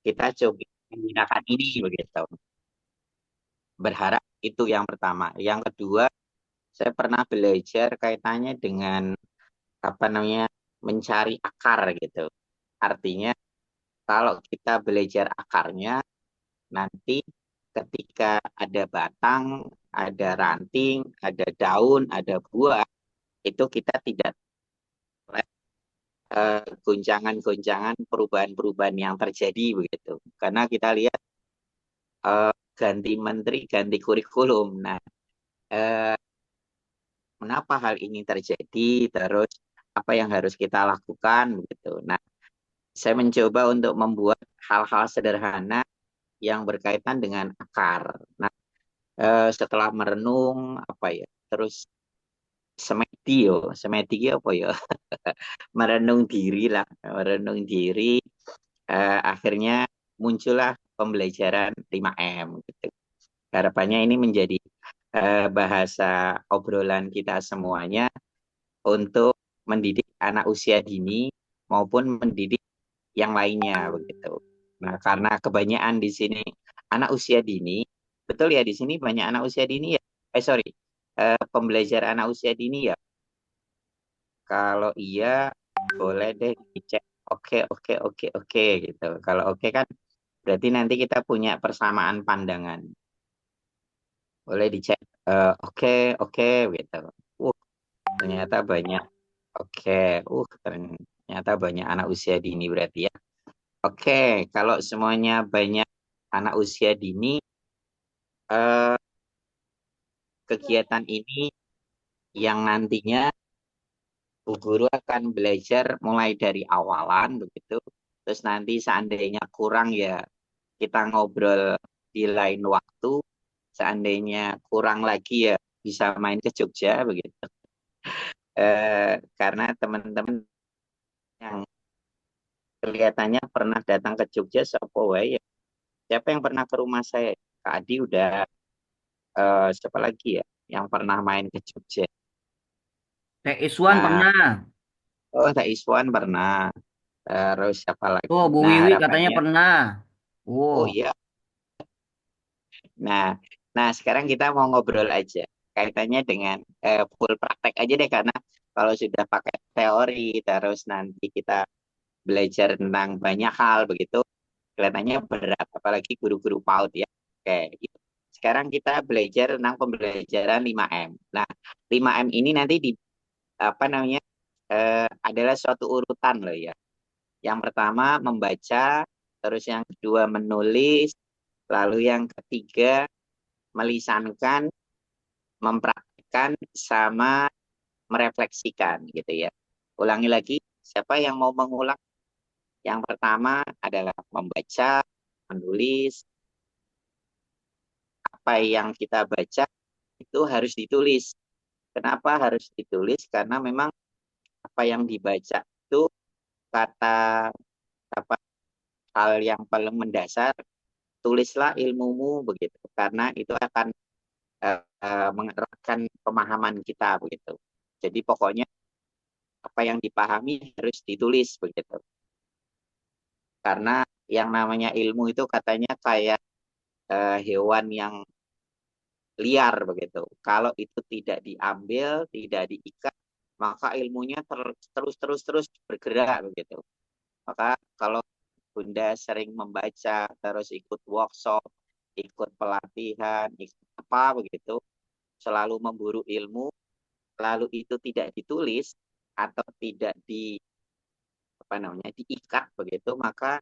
kita coba menggunakan ini begitu. Berharap itu yang pertama. Yang kedua, saya pernah belajar kaitannya dengan apa namanya mencari akar gitu. Artinya kalau kita belajar akarnya, nanti ketika ada batang, ada ranting, ada daun, ada buah, itu kita tidak gonjangan-gonjangan perubahan-perubahan yang terjadi begitu. Karena kita lihat ganti menteri, ganti kurikulum. Nah, eh, mengapa hal ini terjadi? Terus apa yang harus kita lakukan begitu. Nah, saya mencoba untuk membuat hal-hal sederhana yang berkaitan dengan akar. Nah, setelah merenung apa ya, terus semedi apa ya, merenung diri lah, merenung diri, akhirnya muncullah pembelajaran 5M gitu. Harapannya ini menjadi bahasa obrolan kita semuanya untuk mendidik anak usia dini maupun mendidik yang lainnya begitu. Nah, karena kebanyakan di sini anak usia dini, betul ya di sini banyak anak usia dini ya. Sorry, pembelajar anak usia dini ya. Kalau iya boleh deh dicek. Oke, oke, oke, oke gitu. Kalau oke kan berarti nanti kita punya persamaan pandangan. Boleh dicek. Oke, oke gitu. Uh, ternyata banyak. Oke, ternyata banyak anak usia dini berarti ya. Oke, kalau semuanya banyak anak usia dini, eh, kegiatan ini yang nantinya Bu Guru akan belajar mulai dari awalan begitu. Terus nanti seandainya kurang ya kita ngobrol di lain waktu. Seandainya kurang lagi ya bisa main ke Jogja begitu. Karena teman-teman yang kelihatannya pernah datang ke Jogja, siapa wae ya. Siapa yang pernah ke rumah saya? Kak Adi udah, siapa lagi ya yang pernah main ke Jogja? Teh Iswan Nah, pernah. oh Kak Iswan pernah. Terus siapa lagi? Oh, Bu Nah, Wiwi katanya harapannya, pernah. Oh, oh iya. Nah, nah sekarang kita mau ngobrol aja kaitannya dengan full praktek aja deh karena kalau sudah pakai teori terus nanti kita belajar tentang banyak hal begitu kelihatannya berat apalagi guru-guru PAUD ya. Oke, gitu. Sekarang kita belajar tentang pembelajaran 5M. Nah, 5M ini nanti di apa namanya adalah suatu urutan loh ya. Yang pertama membaca, terus yang kedua menulis, lalu yang ketiga melisankan, mempraktikkan, sama merefleksikan gitu ya. Ulangi lagi, siapa yang mau mengulang? Yang pertama adalah membaca, menulis, apa yang kita baca itu harus ditulis. Kenapa harus ditulis? Karena memang apa yang dibaca itu kata apa hal yang paling mendasar, tulislah ilmumu begitu. Karena itu akan mengeratkan pemahaman kita begitu. Jadi pokoknya apa yang dipahami harus ditulis begitu. Karena yang namanya ilmu itu katanya kayak hewan yang liar begitu. Kalau itu tidak diambil, tidak diikat, maka ilmunya terus bergerak begitu. Maka kalau Bunda sering membaca, terus ikut workshop, ikut pelatihan, ikut apa begitu, selalu memburu ilmu, lalu itu tidak ditulis atau tidak di apa namanya diikat begitu, maka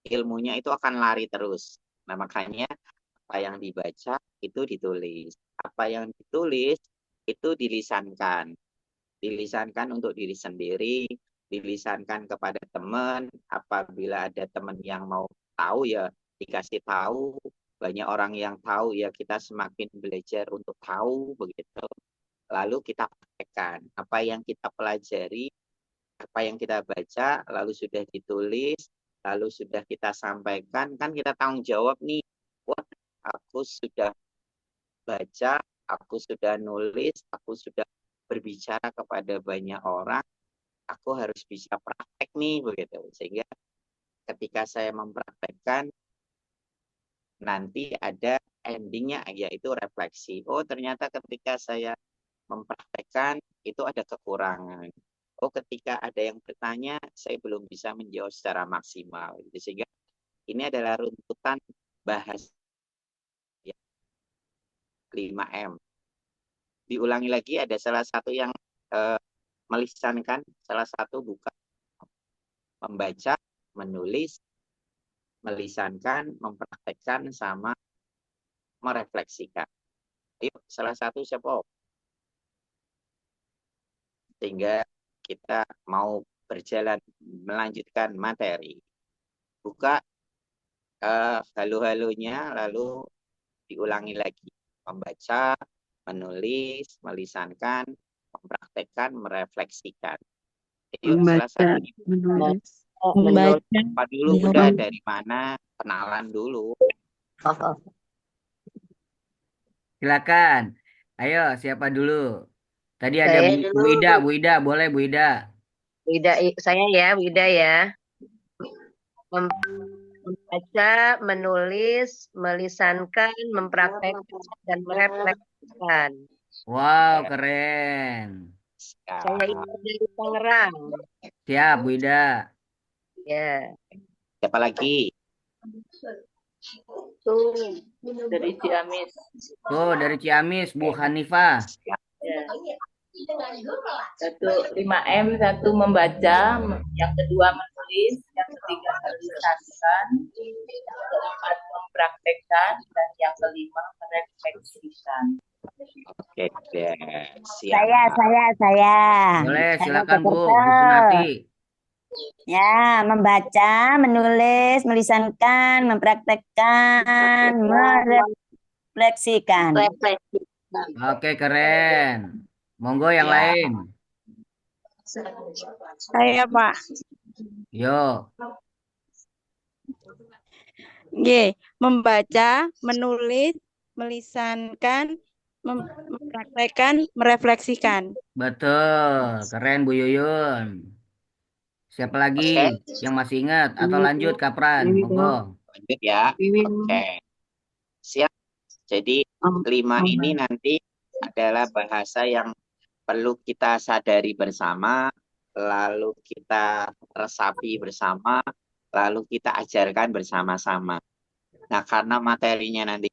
ilmunya itu akan lari terus. Nah, makanya apa yang dibaca itu ditulis. Apa yang ditulis itu dilisankan. Dilisankan untuk diri sendiri, dilisankan kepada teman. Apabila ada teman yang mau tahu ya dikasih tahu. Banyak orang yang tahu ya kita semakin belajar untuk tahu begitu. Lalu kita praktekkan apa yang kita pelajari, apa yang kita baca, lalu sudah ditulis, lalu sudah kita sampaikan, kan kita tanggung jawab nih. Wah, aku sudah baca, aku sudah nulis, aku sudah berbicara kepada banyak orang, aku harus bisa praktek nih begitu. Sehingga ketika saya mempraktekkan nanti ada endingnya yaitu refleksi. Oh ternyata ketika saya mempraktekkan itu ada kekurangan. Oh ketika ada yang bertanya saya belum bisa menjawab secara maksimal. Sehingga ini adalah runtutan bahasa 5M. Diulangi lagi ada salah satu yang melisankan, salah satu bukan membaca, menulis, melisankan, mempraktekkan, sama merefleksikan. Ayo, salah satu siapa? Sehingga kita mau berjalan melanjutkan materi. Buka halo-halonya, lalu diulangi lagi. Membaca, menulis, melisankan, mempraktekkan, merefleksikan. Yuk, salah Membaca, satu menulis. Membaca. apa dulu, udah dari mana, kenalan dulu. Silakan. Ayo, siapa dulu? Tadi ada Saya Bu dulu. Ida, Bu Ida, boleh Bu Ida. Saya ya, Wida ya. Membaca, menulis, melisankan, mempraktekkan, dan merefleksikan. Wow, keren. Saya itu dari Tangerang. Siap, Bu Ida. Ya. Siapa lagi? Tuh, dari Ciamis. Tuh, dari Ciamis, Bu Hanifah. Ya. Satu 5M, satu membaca, yang kedua menulis, yang ketiga melisankan, yang keempat mempraktekkan, dan yang kelima merefleksikan. Oke, deh. Siap. Saya. Boleh, Saya silakan Bu Peterkel. Sunarti. Ya, membaca, menulis, melisankan, mempraktekkan, merefleksikan. Oke, keren. Monggo yang Ya. lain. Saya, Pak. Yo, G. Membaca, menulis, melisankan, mempraktekkan, merefleksikan. betul. Keren Bu Yuyun. Siapa lagi Oke. yang masih ingat atau lanjut Kapran? Monggo. Lanjut ya. Oke. Siap. Jadi 5 ini nanti adalah bahasa yang perlu kita sadari bersama, lalu kita resapi bersama, lalu kita ajarkan bersama-sama. Nah, karena materinya nanti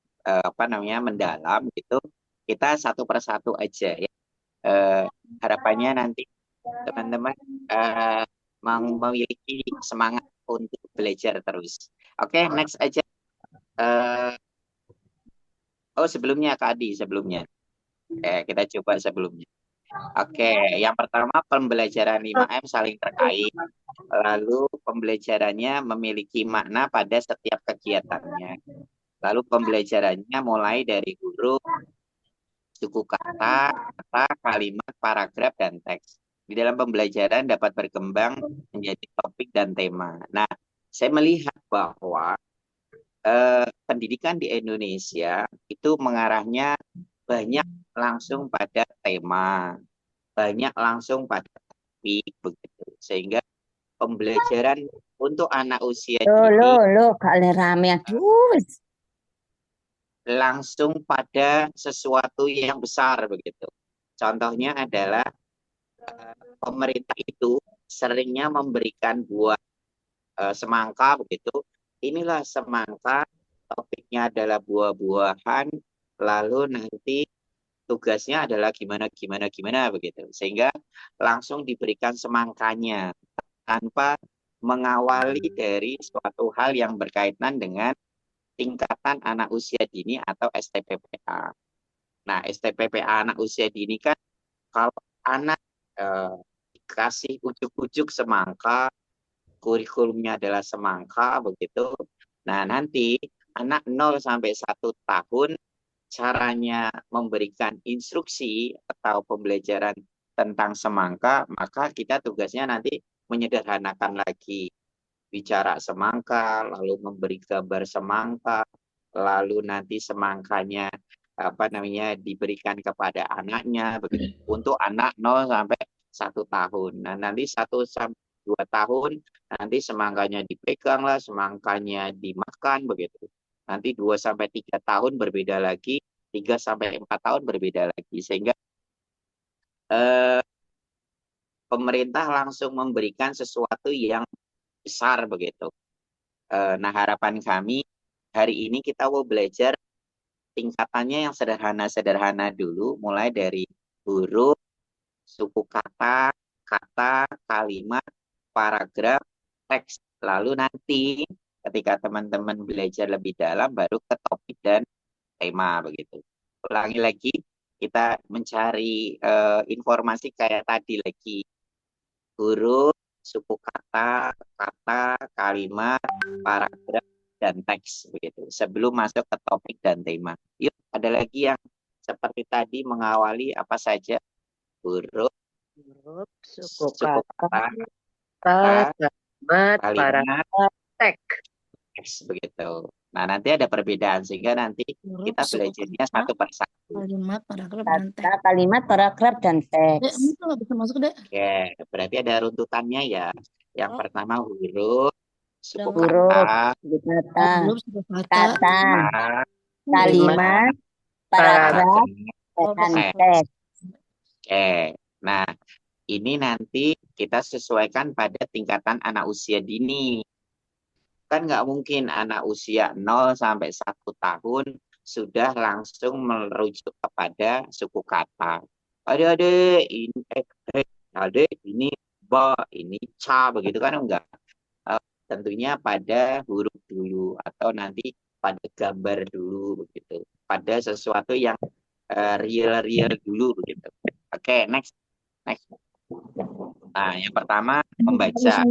mendalam gitu, kita satu persatu aja ya. Harapannya nanti teman-teman memiliki semangat untuk belajar terus. Oke, next aja. Sebelumnya Kak Adi, sebelumnya. Kita coba sebelumnya. Oke, yang pertama pembelajaran 5M saling terkait. Lalu pembelajarannya memiliki makna pada setiap kegiatannya. Lalu pembelajarannya mulai dari huruf, suku kata, kalimat, paragraf, dan teks. Di dalam pembelajaran dapat berkembang menjadi topik dan tema. Nah, saya melihat bahwa pendidikan di Indonesia itu mengarahnya banyak langsung pada tema, banyak langsung pada topik, begitu. Sehingga pembelajaran untuk anak usia dini Kalian rame, aduh. langsung pada sesuatu yang besar, begitu. Contohnya adalah pemerintah itu seringnya memberikan buah semangka, begitu. Inilah semangka, topiknya adalah buah-buahan, lalu nanti tugasnya adalah gimana begitu. Sehingga langsung diberikan semangkanya tanpa mengawali dari suatu hal yang berkaitan dengan tingkatan anak usia dini atau STPPA. Nah, STPPA anak usia dini kan kalau anak dikasih ujuk-ujuk semangka, kurikulumnya adalah semangka, begitu. Nah, nanti anak 0 sampai 1 tahun caranya memberikan instruksi atau pembelajaran tentang semangka, maka kita tugasnya nanti menyederhanakan lagi. Bicara semangka, lalu memberi gambar semangka, lalu nanti semangkanya diberikan kepada anaknya begitu. Untuk anak 0 sampai 1 tahun. Nah, nanti 1 sampai 2 2 tahun, nanti semangkanya dipegang lah, semangkanya dimakan begitu. Nanti 2 sampai 3 tahun berbeda lagi, 3 sampai 4 tahun berbeda lagi. Sehingga eh, pemerintah langsung memberikan sesuatu yang besar begitu. Nah, harapan kami hari ini kita mau belajar tingkatannya yang sederhana-sederhana dulu, mulai dari huruf, suku kata, kata, kalimat, paragraf, teks. Lalu nanti ketika teman-teman belajar lebih dalam baru ke topik dan tema begitu. Ulangi lagi, kita mencari informasi kayak tadi lagi. Huruf, suku kata, kalimat, paragraf, dan teks begitu. Sebelum masuk ke topik dan tema. Yuk, ada lagi yang seperti tadi mengawali apa saja? Huruf, Huruf, suku suku kata, kata, kalimat, kalimat, paragraf, teks. teks begitu. Nah, nanti ada perbedaan sehingga nanti Huruf, kita suku belajarnya kata, satu persatu. kalimat, paragraf, dan Kata, teks. kalimat, paragraf, dan Dek, teks. ini tuh nggak bisa masuk, Dek. Oke, berarti ada runtutannya ya. Yang Oh, pertama huruf, suku udah Huruf, kata, suku kata, huruf, suku kata, kata, kalimat, kalimat, paragraf, oh, dan teks. teks. Oke. Nah, ini nanti kita sesuaikan pada tingkatan anak usia dini. Kan nggak mungkin anak usia 0 sampai 1 tahun sudah langsung merujuk kepada suku kata. Adik-adik, ini adik, ini ba, ini ca, begitu kan enggak. Tentunya pada huruf dulu atau nanti pada gambar dulu begitu. Pada sesuatu yang real-real dulu begitu. Oke, next. Next. Nah, yang pertama membaca.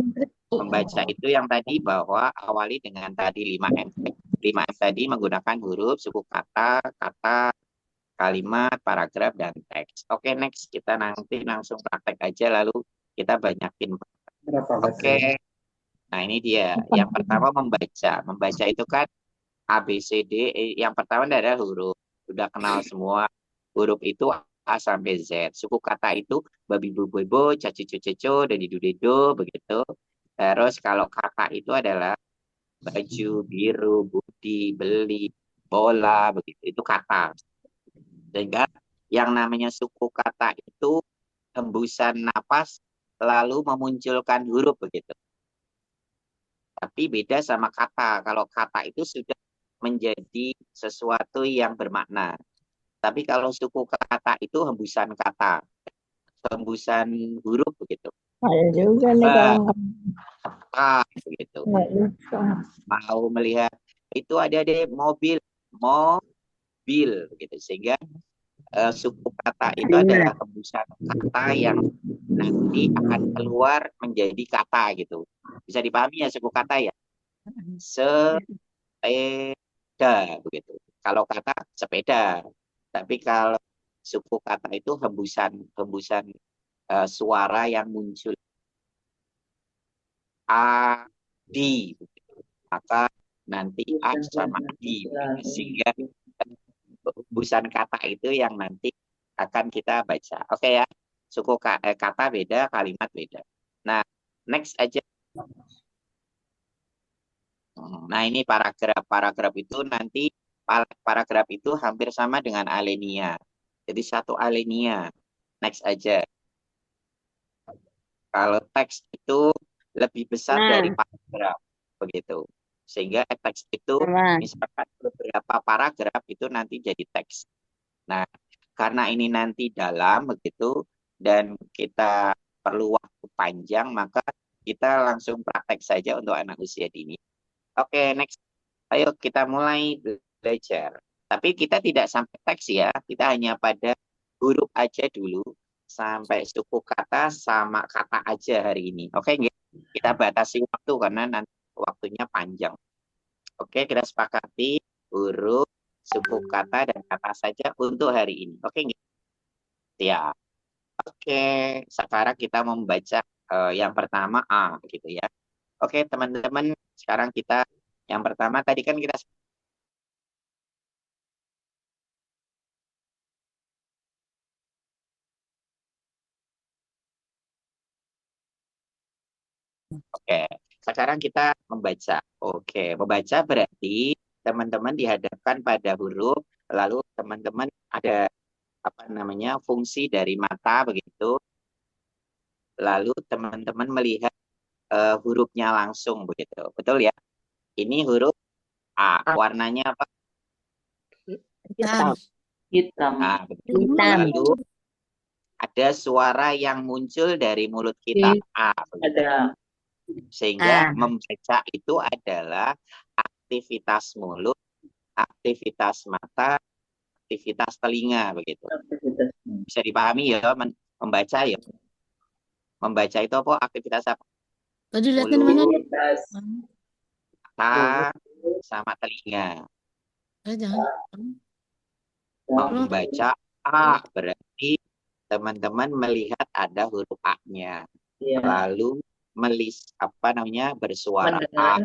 Membaca itu yang tadi bahwa awali dengan tadi 5M. 5M tadi menggunakan huruf, suku kata, kalimat, paragraf, dan teks. Oke, next. Kita nanti langsung praktek aja lalu kita banyakin. Oke. Nah, ini dia. Yang pertama membaca. Membaca itu kan A, B, C, D. Yang pertama adalah huruf. Sudah kenal semua. Huruf itu A sampai Z. Suku kata itu babi, bu, bu, bu, caci, cu, cu, dan didu, didu, begitu. Terus kalau kata itu adalah baju, biru, budi, beli, bola, begitu. Itu kata. Sehingga yang namanya suku kata itu hembusan napas lalu memunculkan huruf begitu. Tapi beda sama kata. Kalau kata itu sudah menjadi sesuatu yang bermakna. Tapi kalau suku kata itu hembusan kata, hembusan huruf begitu. ada juga nih Ba, kalau ta, begitu. nggak bisa. Mau melihat itu ada mobil, mobil begitu. Sehingga suku kata itu adalah hembusan kata yang nanti akan keluar menjadi kata gitu. Bisa dipahami ya suku kata ya? Sepeda begitu. Kalau kata sepeda, tapi kalau suku kata itu hembusan suara yang muncul. Adi, begitu. Maka nanti A sama Adi, begitu. Sehingga hembusan kata itu yang nanti akan kita baca. Oke ya, suku kata beda, kalimat beda. Nah, next aja. Nah, ini paragraf. Paragraf itu nanti paragraf itu hampir sama dengan alinea. Jadi satu alinea. Next aja. Kalau teks itu lebih besar dari paragraf. Begitu. Sehingga teks itu misalkan beberapa paragraf itu nanti jadi teks. Nah, karena ini nanti dalam begitu dan kita perlu waktu panjang, maka kita langsung praktek saja untuk anak usia dini. Oke, next. Ayo kita mulai belajar. Tapi kita tidak sampai teks ya, kita hanya pada huruf aja dulu, sampai suku kata sama kata aja hari ini. Oke, nggak? Kita batasi waktu karena nanti waktunya panjang. Oke, kita sepakati huruf, suku kata, dan kata saja untuk hari ini. Oke, nggak? Ya. Oke, sekarang kita membaca yang pertama A, gitu ya. Oke, teman-teman, sekarang kita yang pertama tadi kan kita Oke, sekarang kita membaca. Oke, membaca berarti teman-teman dihadapkan pada huruf, lalu teman-teman ada apa namanya fungsi dari mata begitu, lalu teman-teman melihat hurufnya langsung begitu, betul ya? Ini huruf A, warnanya apa? Hitam. Hitam. A, betul. Hitam. Lalu ada suara yang muncul dari mulut kita A, begitu. Ada. Sehingga A. membaca itu adalah aktivitas mulut, aktivitas mata, aktivitas telinga begitu. Bisa dipahami ya membaca ya. Membaca itu apa? Aktivitas apa? Tadi lihatnya di mana? Dit? Aktivitas Mata sama telinga. Jangan. Membaca A berarti teman-teman melihat ada huruf A-nya. ya. Lalu bersuara A. Mendengar.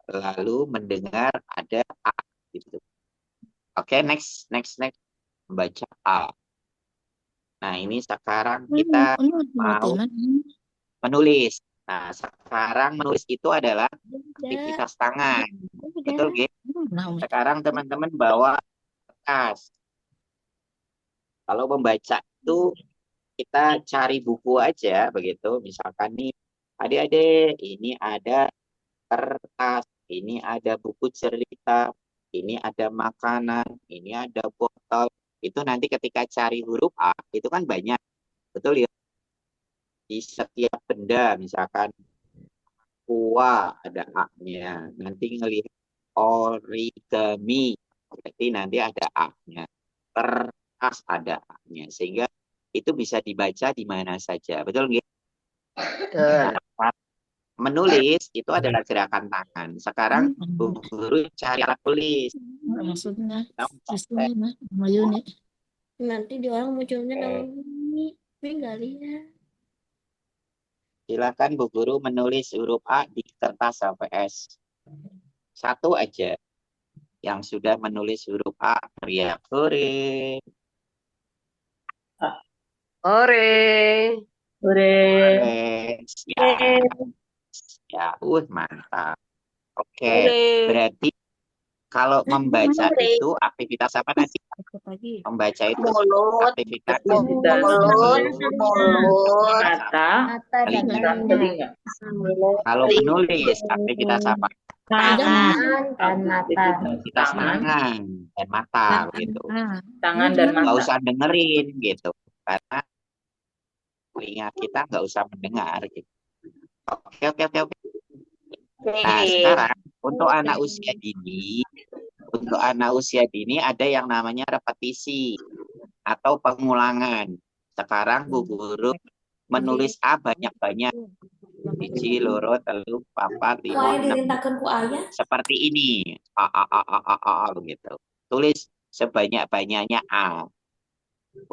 Lalu mendengar ada A gitu. Oke, next. Membaca A. Nah, ini sekarang kita mau menulis. Nah, sekarang menulis itu adalah aktivitas tangan. Betul, Ge? Sekarang teman-teman bawa kertas. Kalau membaca itu kita cari buku aja begitu. Misalkan nih, adik-adik, ini ada kertas, ini ada buku cerita, ini ada makanan, ini ada botol. Itu nanti ketika cari huruf A, itu kan banyak. Betul ya? Di setiap benda, misalkan kuah ada A-nya. Nanti ngelihat origami, berarti nanti ada A-nya. Kertas ada A-nya. Sehingga itu bisa dibaca di mana saja. Betul nggak? Nah, menulis itu adalah gerakan tangan. Sekarang guru cari alat tulis. Maksudnya Nah, Mayuni. Nanti di orang munculnya nama ini nggak lihat. silakan Bu Guru menulis huruf A di kertas HVS. Satu aja yang sudah menulis huruf A, teriak hore. Hore. Hore. Ya, mantap. Oke, berarti kalau membaca itu aktivitas apa nanti? Membaca itu aktivitas Mulut, mata, telinga. telinga. Kalau menulis aktivitas apa? Tangan dan mata. Aktivitas tangan dan mata begitu. Tangan dan Nggak mata. usah dengerin gitu, karena telinga kita nggak usah mendengar gitu. Oke. Nah, sekarang untuk anak usia dini ada yang namanya repetisi atau pengulangan. Sekarang Bu Guru menulis A banyak-banyak. 1, 2, 3, 4, 5, 6. Seperti ini. A begitu. Tulis sebanyak-banyaknya A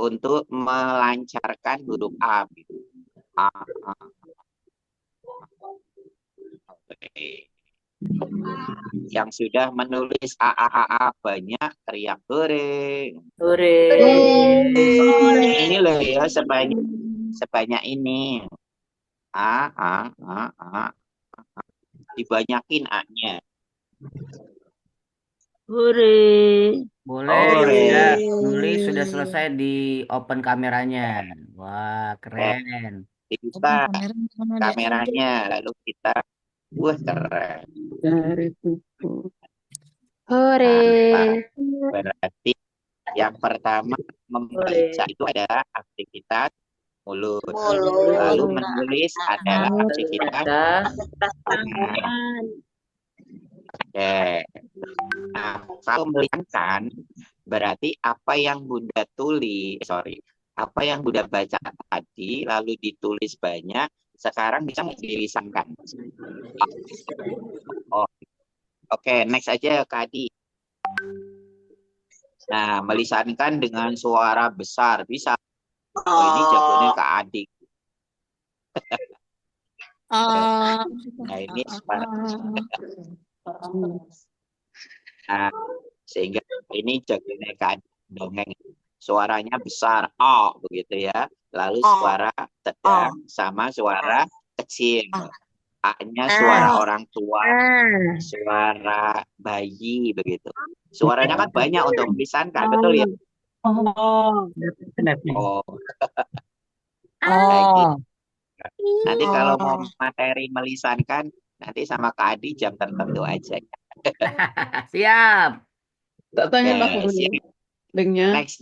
untuk melancarkan huruf A gitu. A. Oke. Yang sudah menulis A banyak teriak hore. Hore. Ini loh ya sebanyak ini. A. Dibanyakin A-nya. Hore. Boleh ya, nulis sudah selesai di open kameranya. Wah, keren. Dibuka kameranya lalu kita keren. Dari buku. Hore. Berarti yang pertama membaca itu adalah aktivitas mulut. Lalu menulis adalah aktivitas tangan. Oke. Nah, kalau melihatkan berarti apa yang Bunda apa yang Bunda baca tadi lalu ditulis banyak, sekarang bisa dilisankan. Oke, next aja Kak Adi. Nah, melisankan dengan suara besar bisa. Ini jagonya Kak Adik. Nah, ini suara. Nah, sehingga ini jagonya Kak Adik dongeng. Suaranya besar, begitu ya. Lalu suara sedang sama suara kecil. A-nya suara orang tua, suara bayi begitu. Suaranya kan banyak untuk melisankan, betul ya? Oh, lagi. Nanti kalau mau materi melisankan, nanti sama Kak Adi jam tertentu aja. Siap. Tak tanya Oke, lagu dulu. siap. Linknya. Next.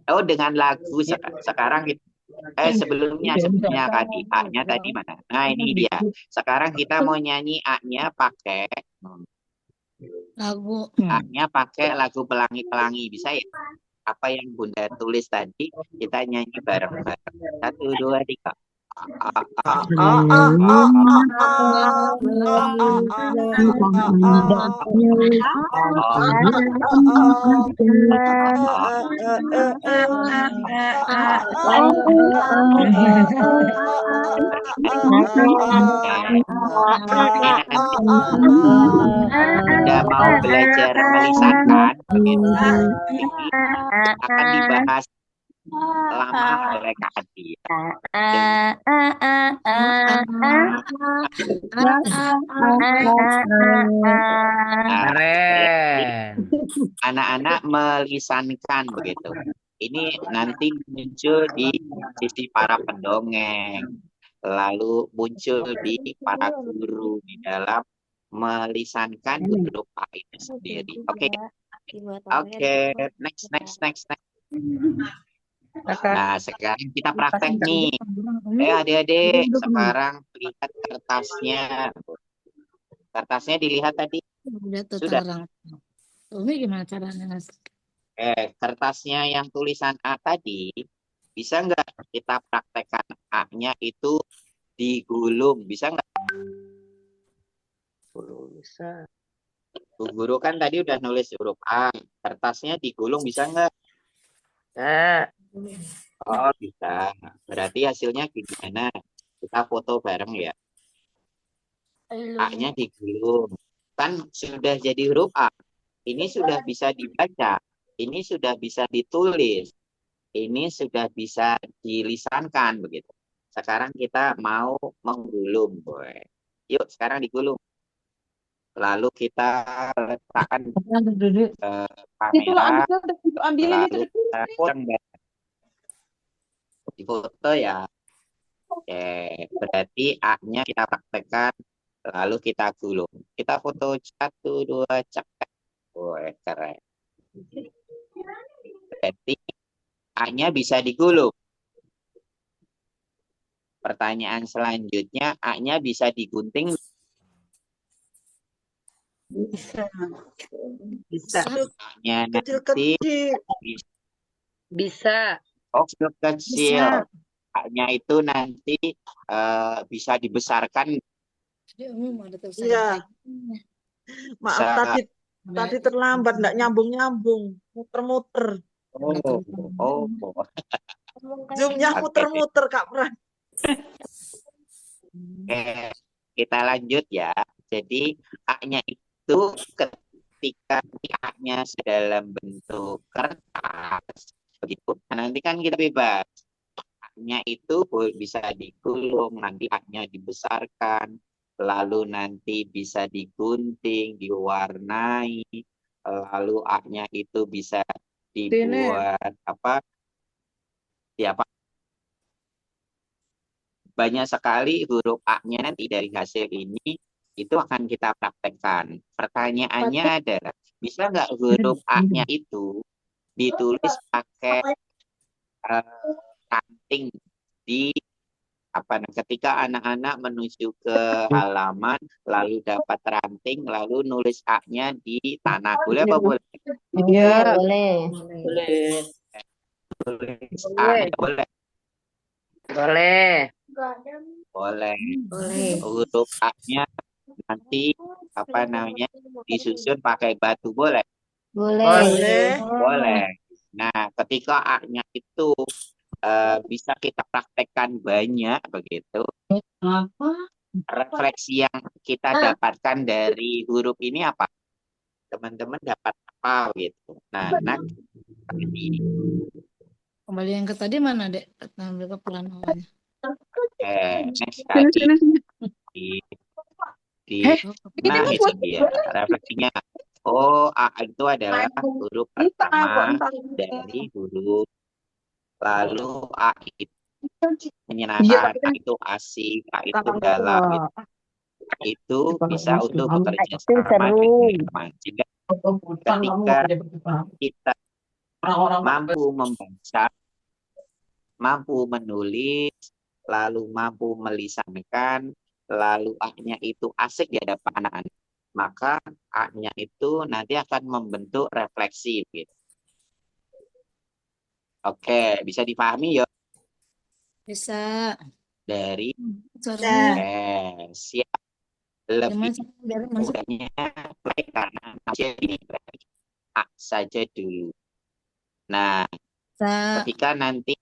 Oh, dengan lagu sekarang kita sebelumnya Kak Adi, A-nya tadi mana? Nah, ini dia. Sekarang kita mau nyanyi A-nya pakai Lagu. A-nya pakai lagu Pelangi-Pelangi, bisa ya? Apa yang Bunda tulis tadi, kita nyanyi bareng-bareng. 1, 2, 3. Udah mau belajar melisankan, ini akan dibahas lama oleh Kak Adi. Keren. Anak-anak melisankan begitu. Ini nanti muncul di sisi para pendongeng, lalu muncul di para guru di dalam melisankan huruf A itu sendiri. Oke, next. Nah, sekarang kita praktek nih. Adik-adik, sekarang lihat kertasnya. Kertasnya dilihat tadi? Udah tuh Sudah. Tangerang. Umi gimana caranya, Mas? Kertasnya yang tulisan A tadi, bisa nggak kita praktekkan A-nya itu digulung? Bisa nggak? Bisa. Bu Guru kan tadi udah nulis huruf A. Kertasnya digulung bisa nggak? Nah, Oh, bisa. Berarti hasilnya gimana? Kita foto bareng ya. A-nya digulung. Kan sudah jadi huruf A. Ini sudah bisa dibaca. Ini sudah bisa ditulis. Ini sudah bisa dilisankan begitu. Sekarang kita mau menggulung, boy. Yuk, sekarang digulung. Lalu kita letakkan kamera. Lalu kita di foto ya. Berarti A-nya kita praktekkan. Lalu kita gulung. Kita foto 1, 2, cepat. Boy, keren. Berarti A-nya bisa digulung. Pertanyaan selanjutnya, A-nya bisa digunting? bisa. A-nya nanti Bisa. kecil. A-nya itu nanti bisa dibesarkan. Jadi Umi mau ada tulisan Iya. Maaf Bisa. tadi terlambat, nggak nyambung, muter-muter. Oh. Zoom-nya muter-muter, Kak Pran. Kita lanjut ya. Jadi A-nya itu ketika A-nya dalam bentuk kertas, begitu. Nanti kan kita bebas. A-nya itu bisa digulung, nanti A-nya dibesarkan, lalu nanti bisa digunting, diwarnai, lalu A-nya itu bisa dibuat banyak sekali huruf A-nya nanti dari hasil ini itu akan kita praktekkan. Pertanyaannya adalah, bisa nggak huruf A-nya itu ditulis pakai ranting di ketika anak-anak menuju ke halaman lalu dapat ranting lalu nulis A-nya di tanah. Boleh apa boleh? Iya, boleh. Tulis A-nya boleh. Boleh. Huruf A-nya nanti disusun pakai batu boleh? Boleh. Nah, ketika A-nya itu bisa kita praktekkan banyak begitu. Refleksi yang kita dapatkan dari huruf ini apa? Teman-teman dapat apa gitu. Nah, Kembali yang ke tadi mana, Dek? Ambil ke pelan awalnya. Next Sini, lagi sini, sini. di Oh, nah itu dia refleksinya. Oh, A itu adalah huruf pertama dari huruf. Lalu A itu Iya, menyenangkan, tapi A kan itu asik, A itu kakak galak. Gitu. Itu bisa untuk bekerja sama dengan teman. Jika ketika kita mampu membaca, mampu menulis, lalu mampu melisankan, lalu A-nya itu asik di hadapan anak-anak, maka A-nya itu nanti akan membentuk refleksi. Gitu. Oke, bisa dipahami ya bisa. dari Caranya siap gimana lebih sih biar masuk? mudahnya play karena masih ini berarti A saja dulu. Nah, Bisa. ketika nanti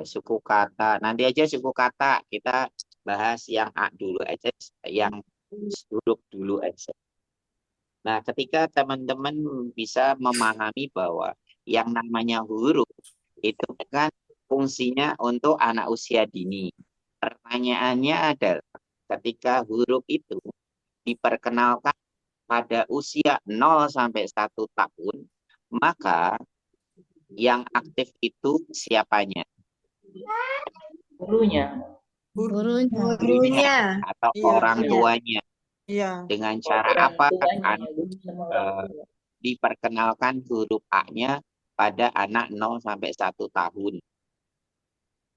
suku kata. Nanti aja suku kata kita bahas yang A dulu aja, yang huruf dulu aja. Nah, ketika teman-teman bisa memahami bahwa yang namanya huruf itu kan fungsinya untuk anak usia dini. Pertanyaannya adalah ketika huruf itu diperkenalkan pada usia 0 sampai 1 tahun, maka yang aktif itu siapanya? Gurunya. Gurunya. Atau Iya, orang iya. tuanya. Iya. Dengan cara Orang apa tuanya, anak guru sama orang tua. diperkenalkan huruf A-nya pada anak 0 sampai 1 tahun?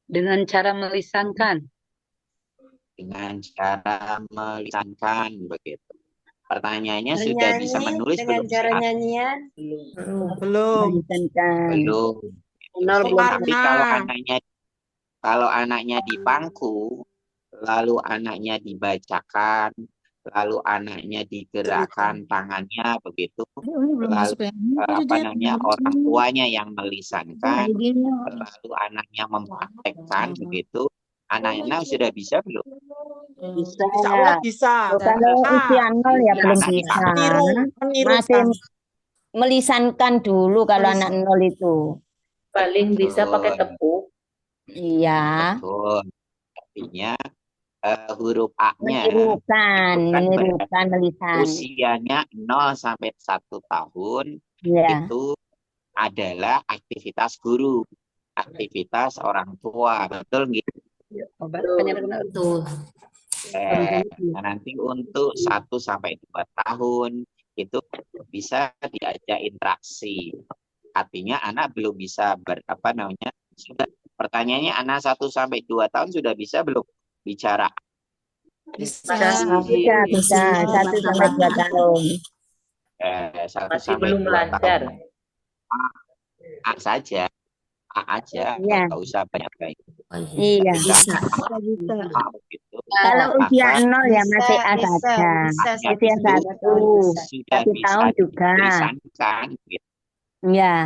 Dengan cara melisankan. Dengan cara melisankan begitu. Pertanyaannya sudah bisa menulis belum? nyanyian? Belum. Melisankan. Belum. Benar, belum. Tapi kalau anaknya dipangku, lalu anaknya dibacakan, lalu anaknya digerakkan tangannya begitu, Ini belum masuk lalu yang ini tadi dia. orang tuanya yang melisankan, Idenya. lalu anaknya mempraktekkan begitu, anak-anak sudah bisa belum? Bisa. Insya Allah bisa. Kalau usia 0 ya belum Anak bisa. Menirukan. Masih melisankan dulu kalau anak 0 itu. Paling bisa pakai Betul. tepuk. Iya. Betul. Artinya huruf A-nya Menirukan melisan. usianya 0 sampai 1 tahun Iya. itu adalah aktivitas guru, aktivitas orang tua, betul gitu? Betul. Nah, nanti untuk 1 sampai 2 tahun itu bisa diajak interaksi. Artinya anak belum bisa pertanyaannya anak 1 sampai 2 tahun sudah bisa belum bicara? Bisa. Bisa. 1 sampai 2 tahun. 1 Masih sampai belum 2 lancar. tahun. A saja. A aja, Iya. nggak usah banyak-banyak. Iya. Bisa. A begitu. Kalau usia 0 ya masih A saja. A-nya Usia itu 1 sudah 1 bisa tahun juga. ditulisankan. Gitu. Iya.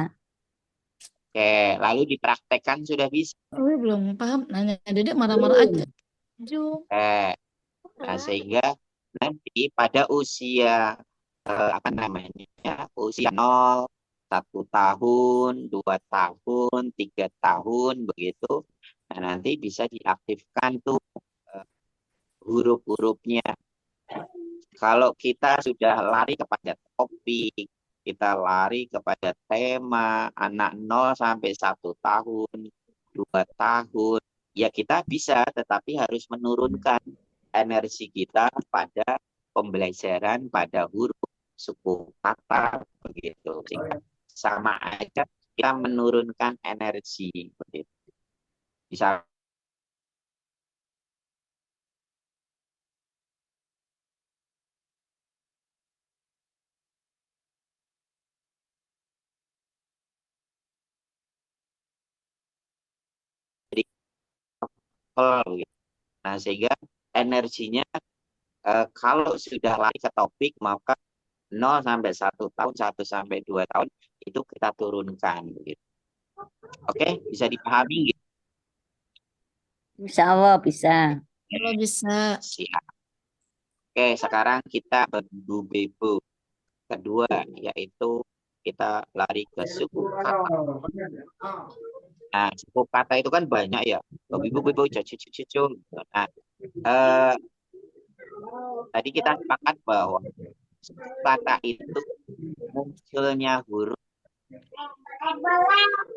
Oke, lalu dipraktekkan sudah bisa. Oh, belum paham. Nanya Dedek marah-marah aja. Nah, sehingga nanti pada usia usia 0, 1 tahun, 2 tahun, 3 tahun begitu. Nah, nanti bisa diaktifkan tuh huruf-hurufnya. Kalau kita sudah lari kepada topik, kita lari kepada tema anak 0 sampai 1 tahun, 2 tahun, ya kita bisa, tetapi harus menurunkan energi kita pada pembelajaran pada huruf, suku kata, begitu. Sama aja kita menurunkan energi, begitu. Bisa nah, sehingga energinya kalau sudah lari ke topik, maka 0 sampai 1 tahun, 1 sampai 2 tahun itu kita turunkan. Gitu. Oke, bisa dipahami gitu? Insya Allah bisa. Kalau bisa. Siap. Oke, sekarang kita bebu-bebu kedua, yaitu kita lari ke suku kata. Nah, suku kata itu kan banyak ya. Babi bu, bibu, cucu, cucu, cucu. Nah, eh, tadi kita sepakat bahwa suku kata itu munculnya huruf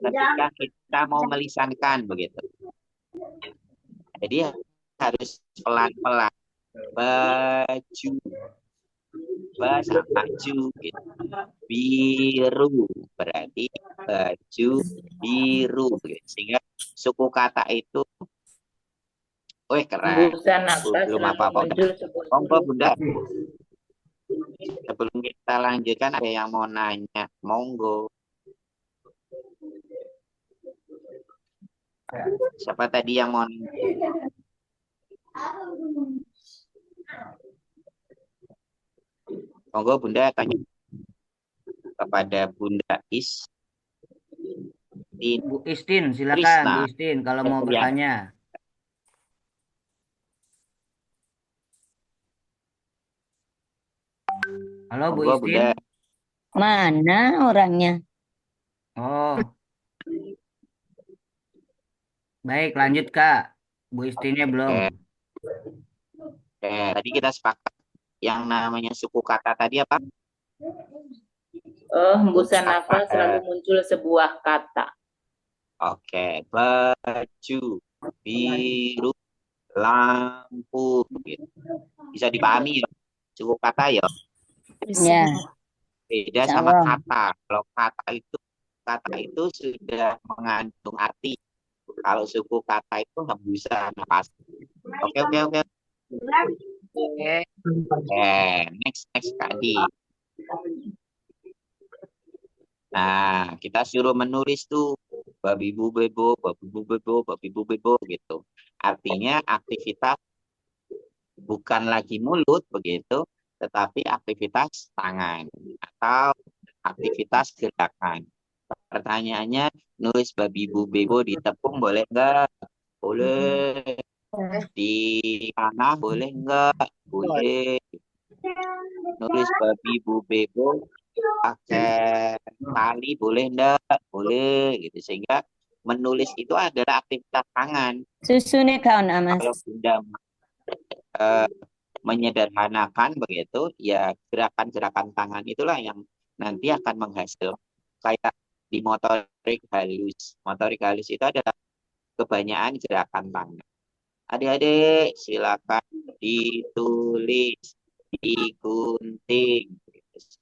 ketika kita mau melisankan begitu. Jadi harus pelan-pelan. Baju, sama ju gitu. Biru berarti baju biru gitu. Sehingga suku kata itu, keren. Hembusan nafas Belum selalu apa-apa. muncul sebuah Monggo huruf. Bunda. Sebelum kita lanjutkan ada yang mau nanya. Monggo. Siapa tadi yang mau nanya? Monggo Bunda tanya kepada Bunda Bu Istin, silakan Krisna. Bu Istin kalau mau bertanya. Halo Bu Monggo Istin. Bunda. Mana orangnya? Oh. Baik, lanjut Kak. Bu Istinnya belum. Tadi kita sepakat yang namanya suku kata tadi apa? Hembusan nafas selalu muncul sebuah kata. Oke, baju, biru, lampu, gitu. Bisa dipahami ya, suku kata ya. Ya. Beda sama kata. Kalau kata itu sudah mengandung arti. Kalau suku kata itu hembusan nafas. Oke. Next Kak Di. Nah, kita suruh menulis tuh babi bu bebo, babi bu bebo, babi bu bebo gitu. Artinya aktivitas bukan lagi mulut begitu, tetapi aktivitas tangan atau aktivitas gerakan. Pertanyaannya, nulis babi bu bebo di tepung boleh enggak? Boleh. Di tanah boleh enggak? Boleh. Nulis babi bu bebo pakai tali boleh enggak? Boleh gitu. Sehingga menulis itu adalah aktivitas tangan. Susunya kawan Mas. Kalau Bunda menyederhanakan begitu, ya gerakan-gerakan tangan itulah yang nanti akan menghasilkan kayak di motorik halus. Motorik halus itu adalah kebanyakan gerakan tangan. Adik-adik silakan ditulis, digunting,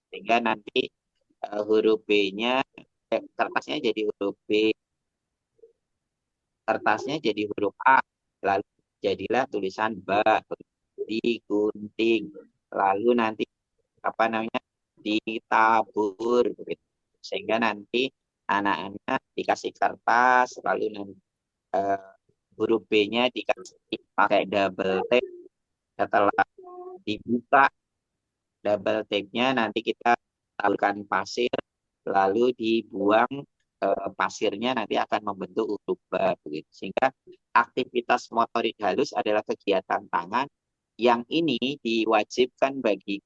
sehingga nanti huruf B-nya, kertasnya jadi huruf B, kertasnya jadi huruf A, lalu jadilah tulisan ba, digunting, lalu nanti ditabur, begitu. Sehingga nanti anak-anak dikasih kertas, lalu nanti huruf B-nya dikasih pakai double tape. Setelah dibuka double tape-nya, nanti kita taruhkan pasir, lalu dibuang pasirnya, nanti akan membentuk huruf ba begitu. Sehingga aktivitas motorik halus adalah kegiatan tangan yang ini diwajibkan bagi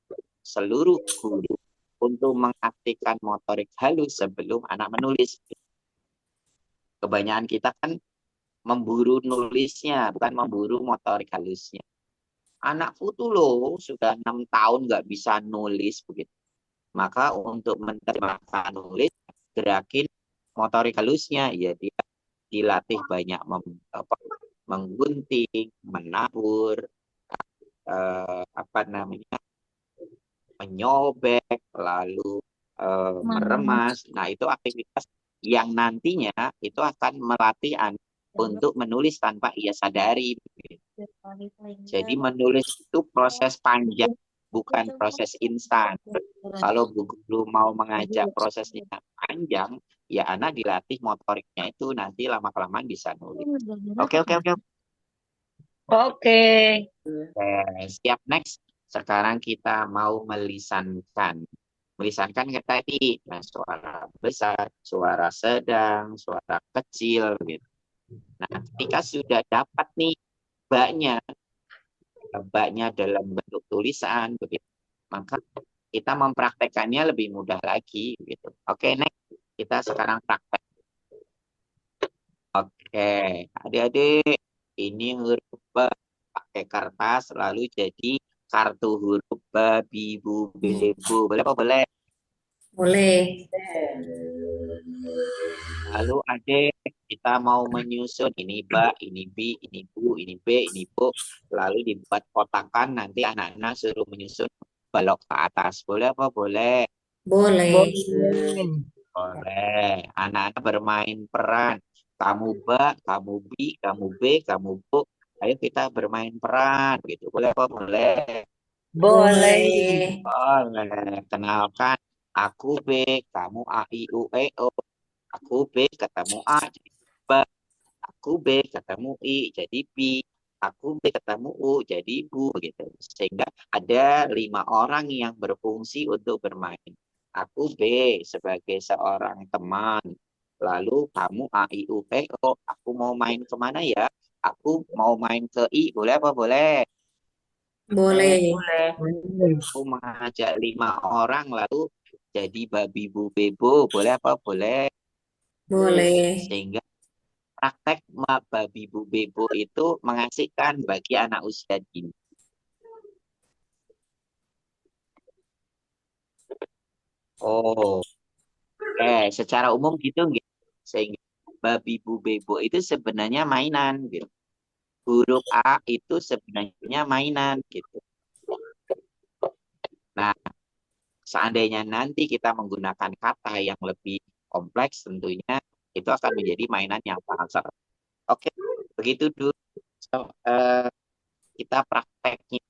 seluruh guru untuk mengaktifkan motorik halus sebelum anak menulis. Kebanyakan kita kan memburu nulisnya, bukan memburu motorik halusnya. Anakku tuh loh sudah 6 tahun nggak bisa nulis begitu. Maka untuk menerjemahkan nulis, gerakin motorik halusnya, ya dia dilatih banyak menggunting, menabur, menyobek, lalu meremas. Nah, itu aktivitas yang nantinya itu akan melatih anak untuk menulis tanpa ia sadari. Jadi menulis itu proses panjang, bukan proses instan. Kalau guru mau mengajak prosesnya panjang, ya anak dilatih motoriknya itu nanti lama-kelamaan bisa nulis. Oke. Siap, next. Sekarang kita mau melisankan. Melisankan kita tadi, nah, suara besar, suara sedang, suara kecil, gitu. Nah, ketika sudah dapat nih baknya dalam bentuk tulisan, begitu, maka kita mempraktekannya lebih mudah lagi, gitu. Oke, next. Kita sekarang praktek. Oke, adik-adik, ini huruf ba pakai kertas lalu jadi kartu huruf babi bu bebu. Boleh apa boleh? Boleh. Lalu adik kita mau menyusun ini ba, ini bi, ini bu, ini b, ini bu. Lalu dibuat kotakan nanti anak-anak suruh menyusun balok ke atas. Boleh apa boleh? Boleh. Boleh. Anak-anak bermain peran. Kamu ba, kamu bi, kamu b, kamu bu. Ayo kita bermain peran gitu. Boleh apa boleh? Boleh. Boleh. Kenalkan, aku B, kamu A, I, U, E, O. Aku B, ketemu A, jadi ba. Aku B, ketemu I, jadi B. Aku B, ketemu U, jadi Bu. Begitu. Sehingga ada 5 orang yang berfungsi untuk bermain. Aku B sebagai seorang teman. Lalu kamu A, I, U, E, O. Aku mau main kemana ya? Aku mau main ke I. Boleh apa boleh? Boleh. Aku mengajak 5 orang lalu jadi babi bu bebo. Boleh apa boleh? Boleh. Sehingga praktek babi bu bebo itu mengasihkan bagi anak usia dini. Oh, secara umum gitu gitu. Sehingga babi bu bebo itu sebenarnya mainan gitu. Huruf A itu sebenarnya mainan gitu. Nah, seandainya nanti kita menggunakan kata yang lebih kompleks tentunya itu akan menjadi mainan yang sangat seru. Oke, begitu dulu. So, kita prakteknya.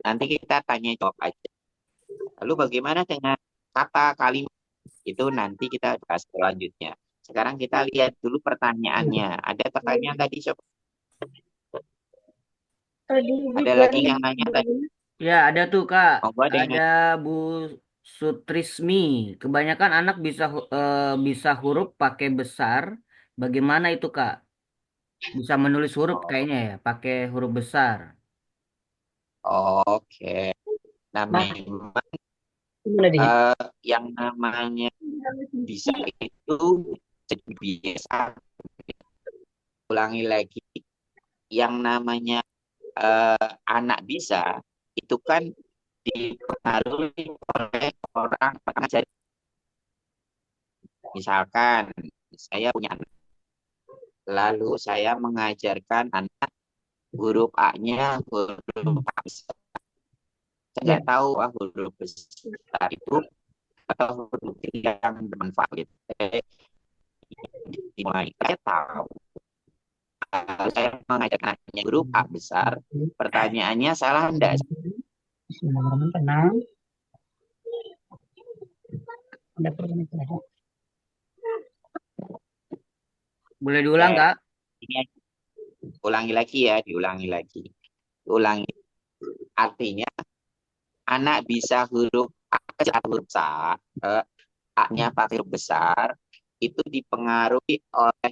Nanti kita tanya jawab aja. Lalu bagaimana dengan kata kalimat? Itu nanti kita bahas selanjutnya. Sekarang kita lihat dulu pertanyaannya. Ada pertanyaan tadi, Sob? Ada lagi yang nanya tadi? Ya, ada tuh Kak. Monggo ada yang nanya. Ada Bu Sutrismi. Kebanyakan anak bisa huruf pakai besar. Bagaimana itu Kak? Bisa menulis huruf kayaknya ya, pakai huruf besar. Oke. Nah, memang yang namanya bisa itu jadi biasa. Ulangi lagi. Yang namanya anak bisa itu kan dipengaruhi oleh orang pengajar. Misalkan saya punya anak, lalu saya mengajarkan anak huruf A-nya huruf A besar. Saya nggak tahu huruf besar itu atau huruf yang bermanfaat gitu. Dimulai. Saya tahu. Saya mengajarkan anaknya huruf A besar. Pertanyaannya salah enggak? Tenang. Boleh diulang Kak? Ini ulangi lagi ya, diulangi lagi. Ulangi. Artinya anak bisa huruf A kecil atau huruf besar, A-nya pakai huruf besar, itu dipengaruhi oleh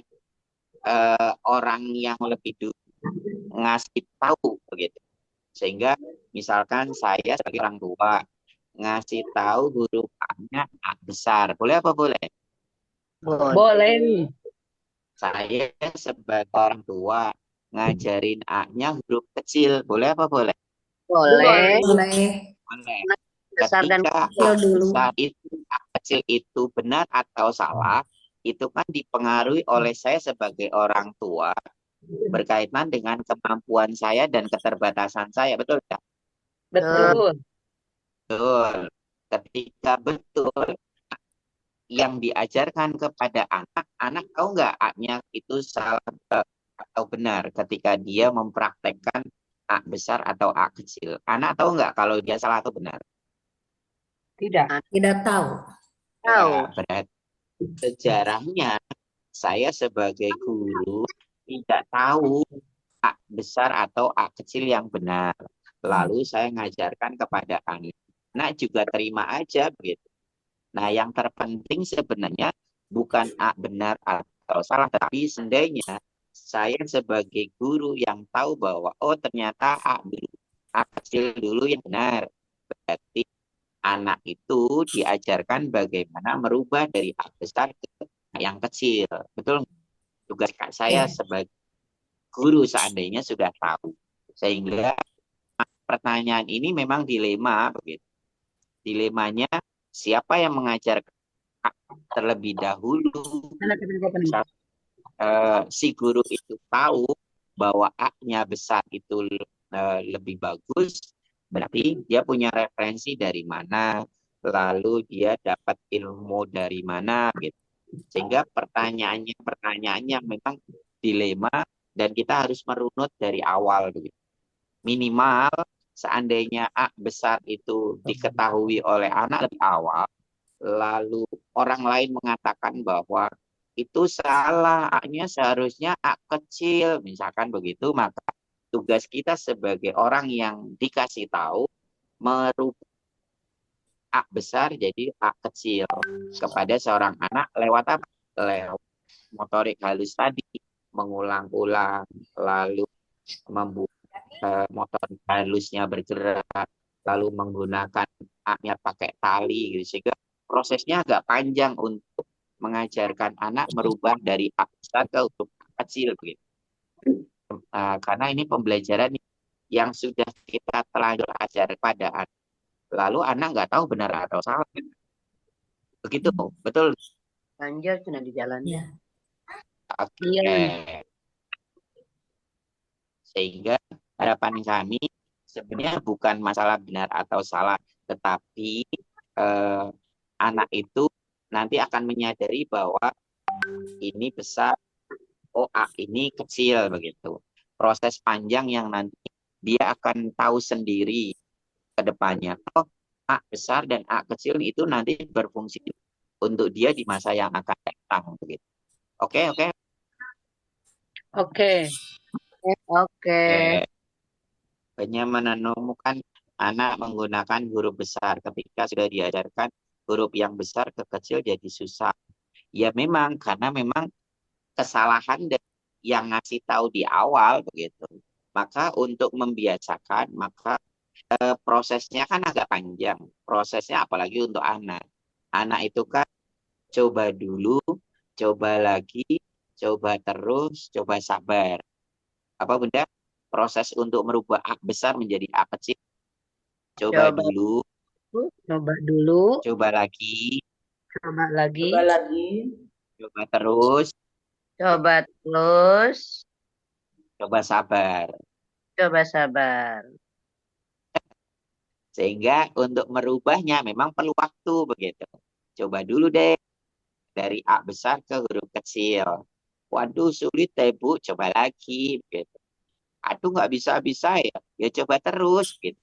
orang yang lebih dulu ngasih tahu begitu. Sehingga misalkan saya sebagai orang tua ngasih tahu huruf A-nya A besar. Boleh apa boleh? Boleh. Saya sebagai orang tua ngajarin A-nya huruf kecil. Boleh apa boleh? Boleh. Boleh. Besar dan Ketika kecil dulu. A kecil itu benar atau salah, itu kan dipengaruhi oleh saya sebagai orang tua berkaitan dengan kemampuan saya dan keterbatasan saya. Betul tidak? Betul. Betul. Ketika betul yang diajarkan kepada anak tahu nggak A-nya itu salah atau benar ketika dia mempraktekkan A besar atau A kecil. Anak tahu nggak kalau dia salah atau benar? Tidak tahu. Ya, berarti sejarahnya saya sebagai guru tidak tahu A besar atau A kecil yang benar. Lalu saya ngajarkan kepada anak. Anak juga terima aja begitu. Nah, yang terpenting sebenarnya bukan A benar atau salah, tapi seandainya saya sebagai guru yang tahu bahwa oh ternyata A kecil dulu yang benar. Berarti anak itu diajarkan bagaimana merubah dari A besar ke A yang kecil. Betul? Itu tugas kak saya sebagai guru seandainya sudah tahu. Sehingga pertanyaan ini memang dilema begitu. Dilemanya siapa yang mengajar terlebih dahulu. Si guru itu tahu bahwa A-nya besar itu lebih bagus, berarti dia punya referensi dari mana, lalu dia dapat ilmu dari mana gitu. Sehingga pertanyaannya memang dilema dan kita harus merunut dari awal begitu. Minimal seandainya A besar itu diketahui oleh anak lebih awal, lalu orang lain mengatakan bahwa itu salah, A-nya seharusnya A kecil, misalkan begitu, maka tugas kita sebagai orang yang dikasih tahu merubah A besar jadi A kecil kepada seorang anak lewat apa? Lewat motorik halus tadi, mengulang-ulang, lalu membuat motorik halusnya bergerak, lalu menggunakan A-nya pakai tali, gitu. Sehingga prosesnya agak panjang untuk mengajarkan anak merubah dari A besar ke huruf A kecil, begitu. Karena ini pembelajaran yang sudah kita telanjur ajar pada anak. Lalu anak nggak tahu benar atau salah. Begitu, betul. Lanjut sudah di jalan. Ya. Oke. Iya. Sehingga harapan kami sebenarnya bukan masalah benar atau salah, tetapi anak itu nanti akan menyadari bahwa ini besar, oh A ini kecil begitu. Proses panjang yang nanti dia akan tahu sendiri ke depannya. Oh, A besar dan A kecil itu nanti berfungsi untuk dia di masa yang akan datang begitu. Oke. Hanya menemukan anak menggunakan huruf besar ketika sudah diajarkan huruf yang besar ke kecil jadi susah. Ya memang, karena memang kesalahan yang ngasih tahu di awal begitu. Maka untuk membiasakan, maka prosesnya kan agak panjang. Prosesnya apalagi untuk anak. Anak itu kan coba dulu, coba lagi, coba terus, coba sabar. Apa Bunda? Proses untuk merubah A besar menjadi A kecil. Coba dulu. Coba lagi. Coba terus. Coba sabar. Sehingga untuk merubahnya memang perlu waktu begitu. Coba dulu deh dari A besar ke huruf kecil. Waduh sulit deh Bu, coba lagi begitu. Aduh nggak bisa-bisa ya, ya coba terus gitu.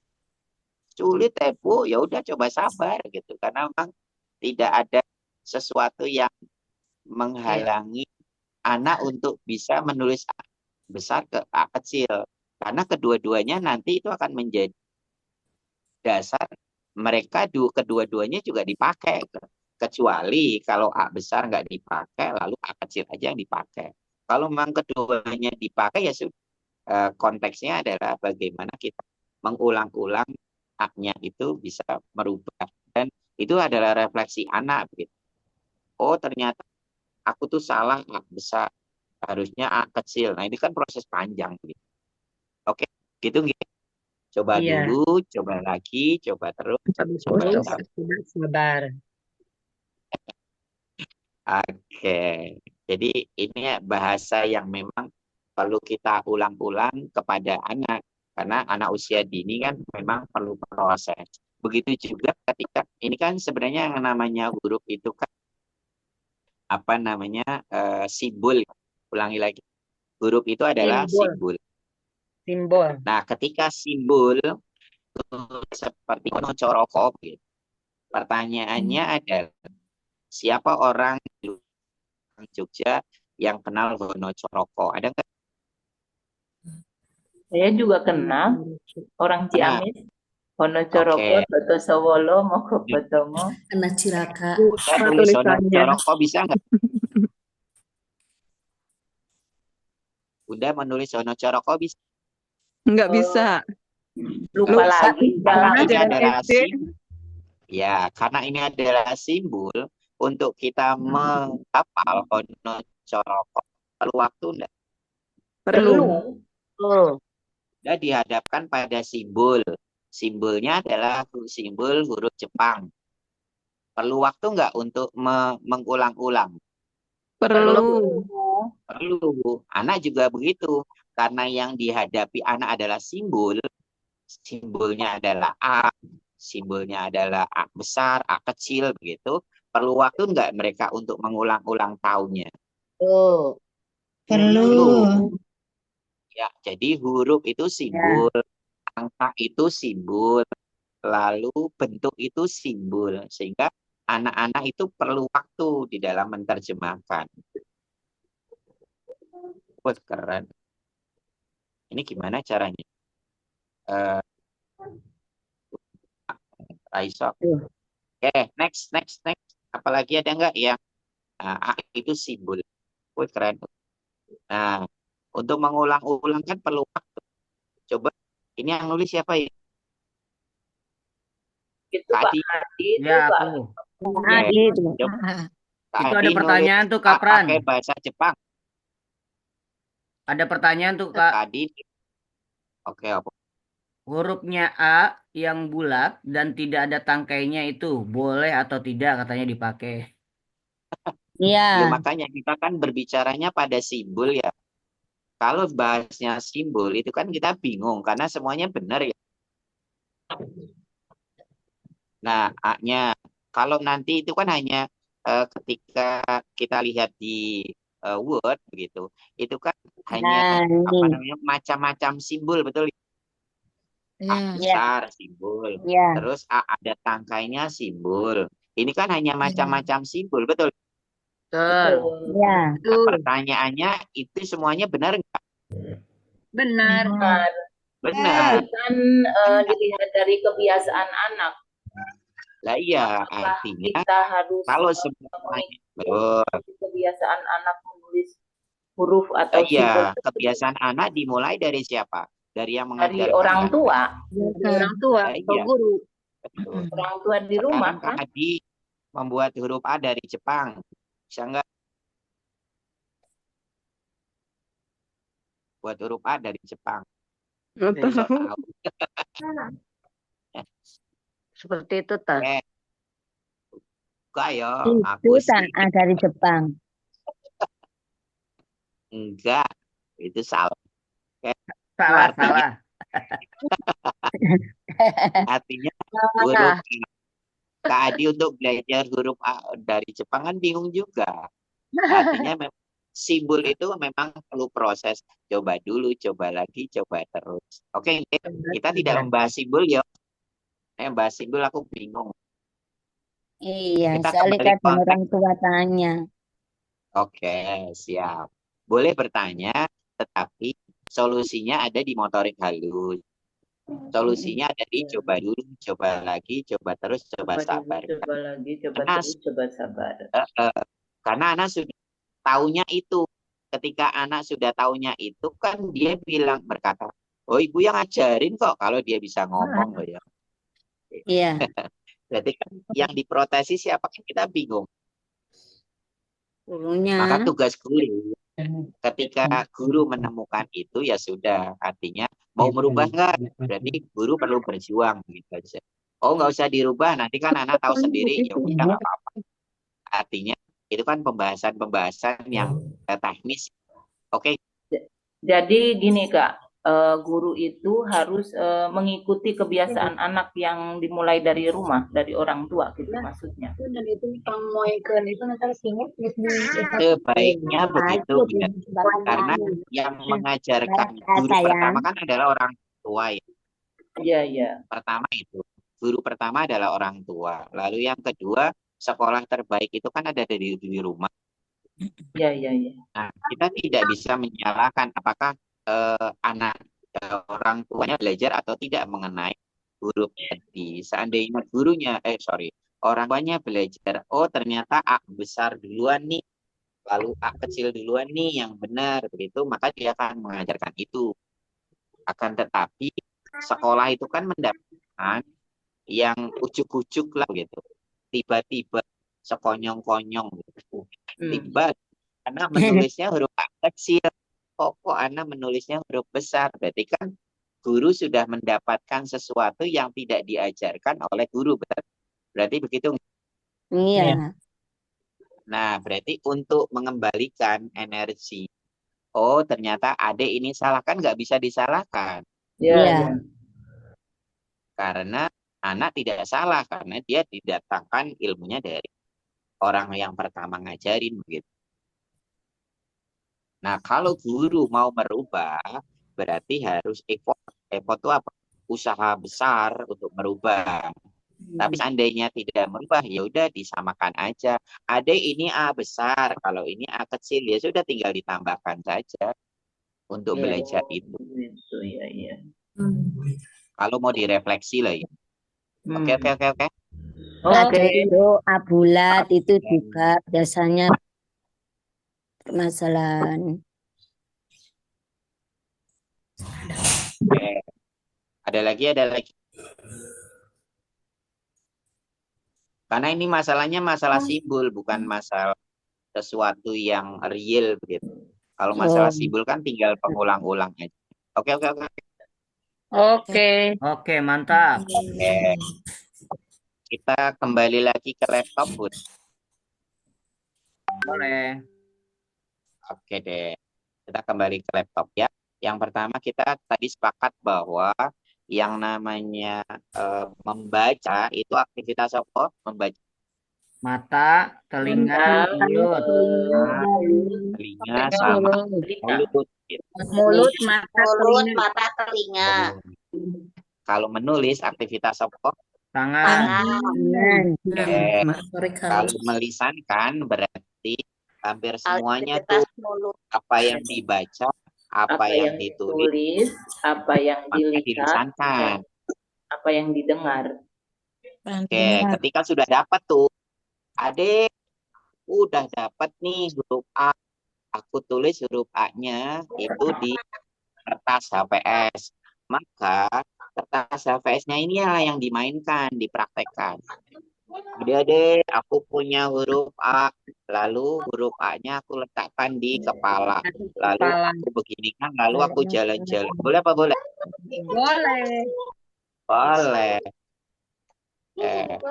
Sulit deh Bu, ya udah coba sabar gitu. Karena memang tidak ada sesuatu yang menghalangi anak untuk bisa menulis A besar ke A kecil. Karena kedua-duanya nanti itu akan menjadi dasar mereka kedua-duanya juga dipakai. Kecuali kalau A besar nggak dipakai, lalu A kecil aja yang dipakai. Kalau memang keduanya dipakai, ya sudah. Konteksnya adalah bagaimana kita mengulang-ulang A-nya itu bisa merubah. Dan itu adalah refleksi anak. Gitu. Oh ternyata aku tuh salah A besar. Harusnya A kecil. Nah ini kan proses panjang. Gitu. Oke, gitu gitu. Coba dulu, coba lagi, coba terus. Sabar. Oke, jadi ini bahasa yang memang perlu kita ulang-ulang kepada anak. Karena anak usia dini kan memang perlu proses. Begitu juga ketika, ini kan sebenarnya yang namanya huruf itu kan, apa namanya, simbol. Ulangi lagi. Huruf itu adalah simbol. Nah, ketika simbol seperti Wonocoroko, gitu. Pertanyaannya adalah, siapa orang di Jogja yang kenal Wonocoroko? Ada nggak? Saya juga kenal orang Ciamis. Wonocoroko, Toto Sowolo, Moko Potomo. Kena Ciraka. Tulis Wonocoroko bisa nggak? Udah menulis Wonocoroko bisa? Nggak bisa. Lupa lagi. Karena ini adalah ya, karena ini adalah simbol untuk kita menghafal Wonocoroko. Perlu waktu enggak? Perlu. Oh, Dia dihadapkan pada simbol. Simbolnya adalah simbol huruf Jepang. Perlu waktu enggak untuk mengulang-ulang? Perlu. Perlu. Anak juga begitu. Karena yang dihadapi anak adalah simbol. Simbolnya adalah A. Simbolnya adalah A besar, A kecil begitu. Perlu waktu enggak mereka untuk mengulang-ulang tahunnya? oh, Perlu. Ya, jadi huruf itu simbol, angka itu simbol, lalu bentuk itu simbol. Sehingga anak-anak itu perlu waktu di dalam menerjemahkan. Wah, keren. Ini gimana caranya? Raisa. Oke, next. Apalagi ada nggak yang A itu simbol? Wah, keren. Nah, untuk mengulang-ulang kan perlu waktu. Coba, ini yang nulis siapa ya? Itu Kak Pak Adi. Adi itu Ya, Pak. aku. Adi itu. Kak Itu Adi ada pertanyaan nulis tuh, A Kapran. pakai bahasa Jepang. Ada pertanyaan tuh, Kak Kak. Adi. Oke, apa? Hurufnya A yang bulat dan tidak ada tangkainya itu boleh atau tidak katanya dipakai. Ya, Iya. makanya kita kan berbicaranya pada simbol ya. Kalau bahasnya simbol itu kan kita bingung karena semuanya benar ya. Nah, A-nya kalau nanti itu kan hanya ketika kita lihat di Word begitu, itu kan hanya Nah, apa ini. namanya macam-macam simbol, betul? A Ya. Ya. besar simbol, Ya. terus A ada tangkainya simbol. Ini kan hanya Ya. macam-macam simbol, betul? betul. Ya. Nah, Betul. pertanyaannya itu semuanya benar nggak? Benar. Benar. Benar. Tapi kan dilihat dari kebiasaan anak. Lah iya, Apakah artinya kita harus kalau semuanya betul. mengikuti kebiasaan anak menulis huruf atau Iya, simbol kebiasaan anak dimulai dari siapa? Dari yang dari mengajarkan orang kan? tua, Dari orang tua Lah atau iya, guru. betul. orang tua di rumah Sekarang Kak kan. Adi membuat huruf A dari Jepang. Bisa nggak buat huruf A dari Jepang? Nggak Bisa tahu. tahu. Seperti itu, Tas. Eh, enggak ya, Itu aku tak sih dari Jepang. enggak. Itu salah. Oke. Salah, Artinya, salah. artinya huruf Kak Adi untuk belajar huruf A dari Jepang kan bingung juga. Artinya memang simbol itu memang perlu proses. Coba dulu, coba lagi, coba terus. Oke, kita tidak membahas simbol ya. Membahas simbol aku bingung. Iya, Kita soalnya kembali kadang orang konteks. tua tanya. Oke, siap. Boleh bertanya, tetapi solusinya ada di motorik halus. Solusinya ada di coba dulu, coba lagi, coba terus, coba Coba dulu, sabar. coba lagi, coba Karena, terus, coba sabar. karena anak sudah taunya itu. Ketika anak sudah taunya itu, kan dia bilang berkata, oh ibu yang ngajarin kok kalau dia bisa ngomong loh ya. Iya. Berarti kan yang diprotesi siapa kan kita bingung. Gurunya. Maka tugas guru ketika guru menemukan itu ya sudah, artinya mau merubah nggak? Berarti guru perlu berjuang gitu aja. Oh nggak usah dirubah, nanti kan anak tahu sendiri ya udah nggak apa-apa. Artinya itu kan pembahasan yang teknis. Oke. Jadi gini Kak, guru itu harus mengikuti kebiasaan anak yang dimulai dari rumah, dari orang tua gitu maksudnya. Dan itu pangmoekeun itu nanti singet Sebaiknya begitu ya. Karena yang mengajarkan guru pertama kan adalah orang tua ya. Iya, iya. Pertama itu guru pertama adalah orang tua. Lalu yang kedua, sekolah terbaik itu kan ada di rumah. Iya, iya, iya. Nah, kita tidak bisa menyalahkan apakah anak orang tuanya belajar atau tidak mengenai huruf tadi. Seandainya orang tuanya belajar, oh ternyata A besar duluan nih, lalu A kecil duluan nih yang benar begitu, maka dia akan mengajarkan itu. Akan tetapi sekolah itu kan mendapatkan yang ujuk-ujuk lah gitu. Tiba-tiba sekonyong-konyong gitu. Tiba Anak menulisnya huruf A kecil. Kok anak menulisnya huruf besar? Berarti kan guru sudah mendapatkan sesuatu yang tidak diajarkan oleh guru. Berarti begitu. Iya. Nah, berarti untuk mengembalikan energi. Oh, ternyata adik ini salah, kan nggak bisa disalahkan. Iya. Karena anak tidak salah, karena dia didatangkan ilmunya dari orang yang pertama ngajarin begitu. Nah, kalau guru mau merubah, berarti harus effort. Effort itu apa? Usaha besar untuk merubah. Tapi seandainya tidak merubah, ya udah disamakan aja. Adik ini A besar, kalau ini A kecil, ya sudah tinggal ditambahkan saja untuk belajar itu. Itu ya. Kalau mau direfleksi lah ya. Oke. Ada huruf A bulat itu juga biasanya permasalahan. Oke. Ada lagi. Karena ini masalahnya masalah simbol, bukan masalah sesuatu yang real begitu. Kalau masalah simbol kan tinggal pengulang-ulang aja. Oke. Oke, mantap. Oke. Kita kembali lagi ke laptop, Bud. Boleh. Oke deh. Kita kembali ke laptop ya. Yang pertama kita tadi sepakat bahwa yang namanya membaca itu aktivitas apa? Membaca. Mata, telinga, mulut. Telinga sama mulut. Gitu. Mulut, mata, telinga. Kalau menulis aktivitas apa? Tangan. Oke. Kalau melisankan berarti hampir semuanya tuh apa yang dibaca, apa yang ditulis, apa yang dilihat, dilisankan. apa yang didengar. Oke, ketika sudah dapat tuh, adik udah dapat nih huruf A. Aku tulis huruf A-nya itu di kertas HVS. Maka kertas HVS-nya ini yang dimainkan, dipraktekkan. Adik, aku punya huruf A, lalu huruf A-nya aku letakkan di kepala. Lalu aku beginikan, lalu aku jalan-jalan. Boleh apa boleh? Boleh.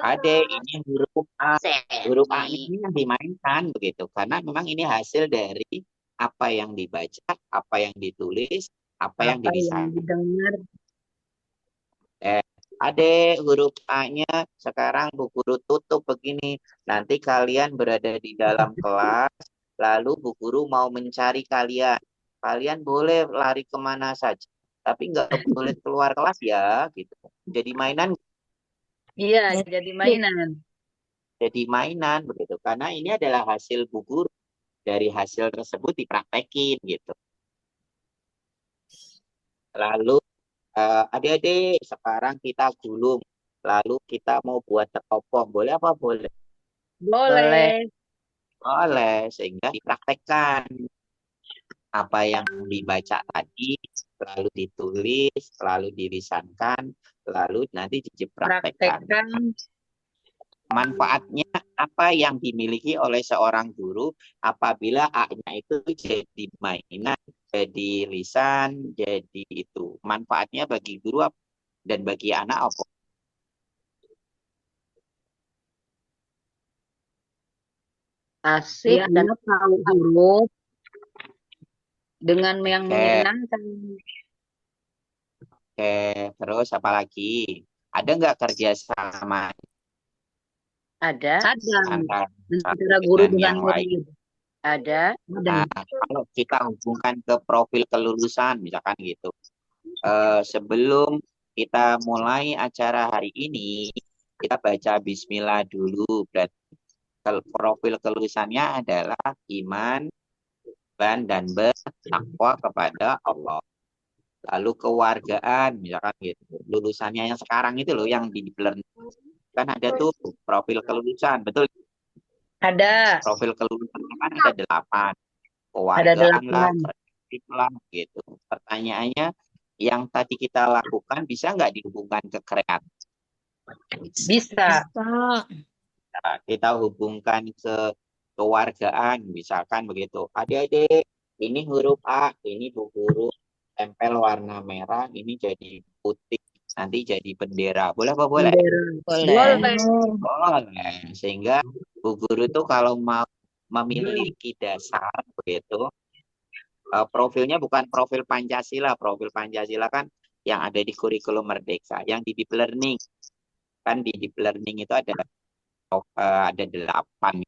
Adik, ini huruf A. Huruf A ini yang dimainkan begitu. Karena memang ini hasil dari apa yang dibaca, apa yang ditulis, apa yang dilisankan. Adik, huruf A-nya sekarang Bu Guru tutup begini. Nanti kalian berada di dalam kelas, lalu Bu Guru mau mencari kalian. Kalian boleh lari kemana saja, tapi nggak boleh keluar kelas ya, gitu. Jadi mainan. Iya, jadi mainan. Jadi mainan begitu. Karena ini adalah hasil Bu Guru. Dari hasil tersebut dipraktekin gitu. Lalu adik-adik, sekarang kita gulung. Lalu kita mau buat teropong. Boleh apa boleh? Boleh. Boleh, sehingga dipraktekkan. Apa yang dibaca tadi, lalu ditulis, lalu dilisankan, lalu nanti dipraktekkan. Manfaatnya apa yang dimiliki oleh seorang guru apabila A-nya itu jadi mainan, jadi lisan, jadi itu. Manfaatnya bagi guru dan bagi anak apa? Asik dan tahu huruf dengan yang menyenangkan. Oke, terus apa lagi? Ada nggak kerjasama? Ada. Antara guru dengan yang murid. lain. Ada. Nah, kalau kita hubungkan ke profil kelulusan, misalkan gitu. Sebelum kita mulai acara hari ini, kita baca Bismillah dulu. Berarti profil kelulusannya adalah iman, dan bertakwa kepada Allah. Lalu kewargaan, misalkan gitu. Lulusannya yang sekarang itu loh, yang di Learn. Kan ada tuh profil kelulusan, betul? Ada. Profil kelulusan kan ada 8. Ada Kewargaan 8. lah, gitu. Pertanyaannya, yang tadi kita lakukan bisa nggak dihubungkan ke kreatif? Bisa. Nah, kita hubungkan ke kewargaan, misalkan begitu. Adik-adik, ini huruf A, ini Bu Guru tempel warna merah, ini jadi putih, nanti jadi bendera. Boleh apa boleh? Boleh. Boleh. Sehingga Bu Guru tuh kalau mau memiliki dasar begitu, profilnya bukan profil Pancasila. Profil Pancasila kan yang ada di kurikulum Merdeka, yang di deep learning. Kan di deep learning itu ada 8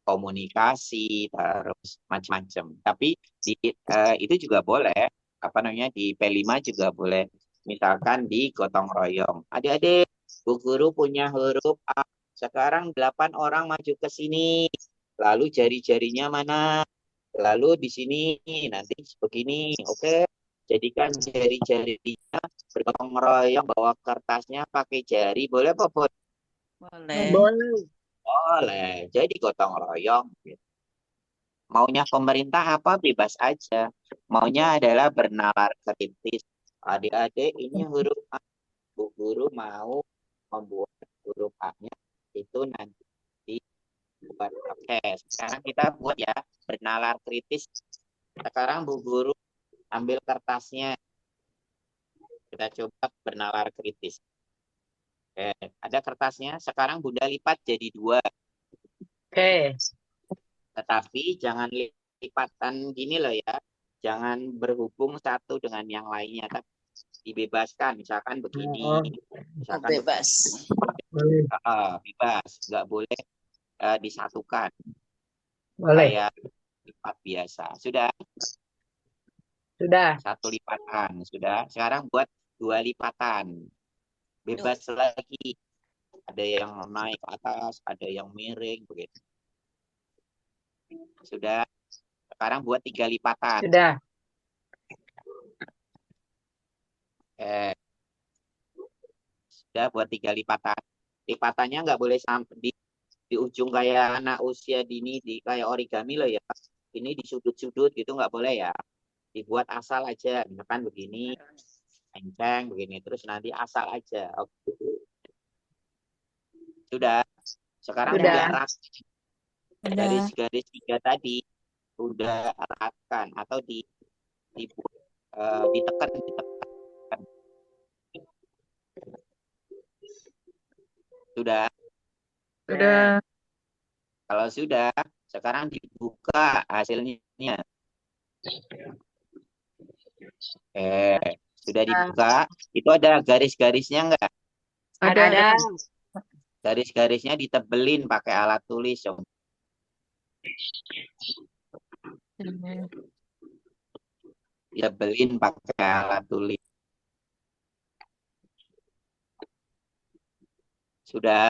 komunikasi, terus macam-macam. Tapi itu juga boleh, apa namanya, di P5 juga boleh. Misalkan di gotong royong. Adik-adik, Bu Guru punya huruf A. Sekarang 8 orang maju ke sini. Lalu jari-jarinya mana? Lalu di sini nanti begini, oke? Jadikan jari-jarinya bergotong royong, bawa kertasnya pakai jari, boleh apa boleh? Boleh. Boleh. Jadi gotong royong. Maunya pemerintah apa bebas aja. Maunya adalah bernalar kritis. Adik-adik, ini huruf A. Bu Guru mau membuat huruf A-nya itu nanti dibuat. Oke, sekarang kita buat ya bernalar kritis. Sekarang Bu Guru ambil kertasnya. Kita coba bernalar kritis. Oke, ada kertasnya. Sekarang Bunda lipat jadi 2. Oke. Tetapi jangan lipatan gini loh ya. Jangan berhubung satu dengan yang lainnya. Tapi dibebaskan. Misalkan begini. Misalkan Bebas. bebas. Nggak boleh disatukan. Boleh. Kayak lipat biasa. Sudah? Sudah. 1 lipatan. Sudah. Sekarang buat 2 lipatan. Bebas lagi. Ada yang naik ke atas, ada yang miring, begitu. Sudah. Sekarang buat 3 lipatan. Sudah. Sudah buat 3 lipatan. Lipatannya nggak boleh sampai di ujung kayak anak usia dini, di kayak origami loh ya. Ini di sudut-sudut gitu nggak boleh ya. Dibuat asal aja. Misalkan begini, kenceng begini, terus nanti asal aja. Oke. Sudah. Sekarang Sudah. jarak garis-garis 3 tadi udah eratkan atau ditekan. Sudah. Sudah. Kalau sudah, sekarang dibuka hasilnya. Sudah dibuka. Itu ada garis-garisnya enggak? Ada. Garis-garisnya ditebelin pakai alat tulis. Ditebelin pakai alat tulis. Sudah.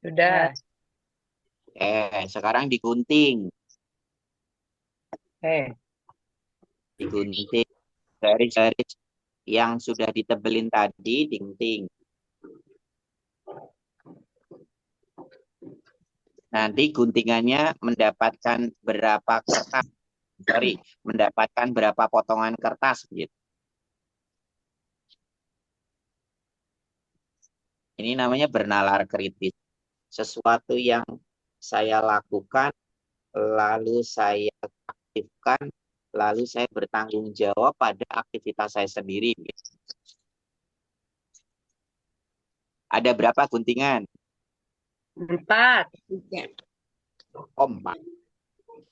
Sudah. Sekarang digunting. Digunting. Garis-garis yang sudah ditebelin tadi, digunting. Nanti guntingannya mendapatkan berapa kertas. Mendapatkan berapa potongan kertas gitu. Ini namanya bernalar kritis. Sesuatu yang saya lakukan, lalu saya aktifkan, lalu saya bertanggung jawab pada aktivitas saya sendiri. Ada berapa guntingan? 4. 4.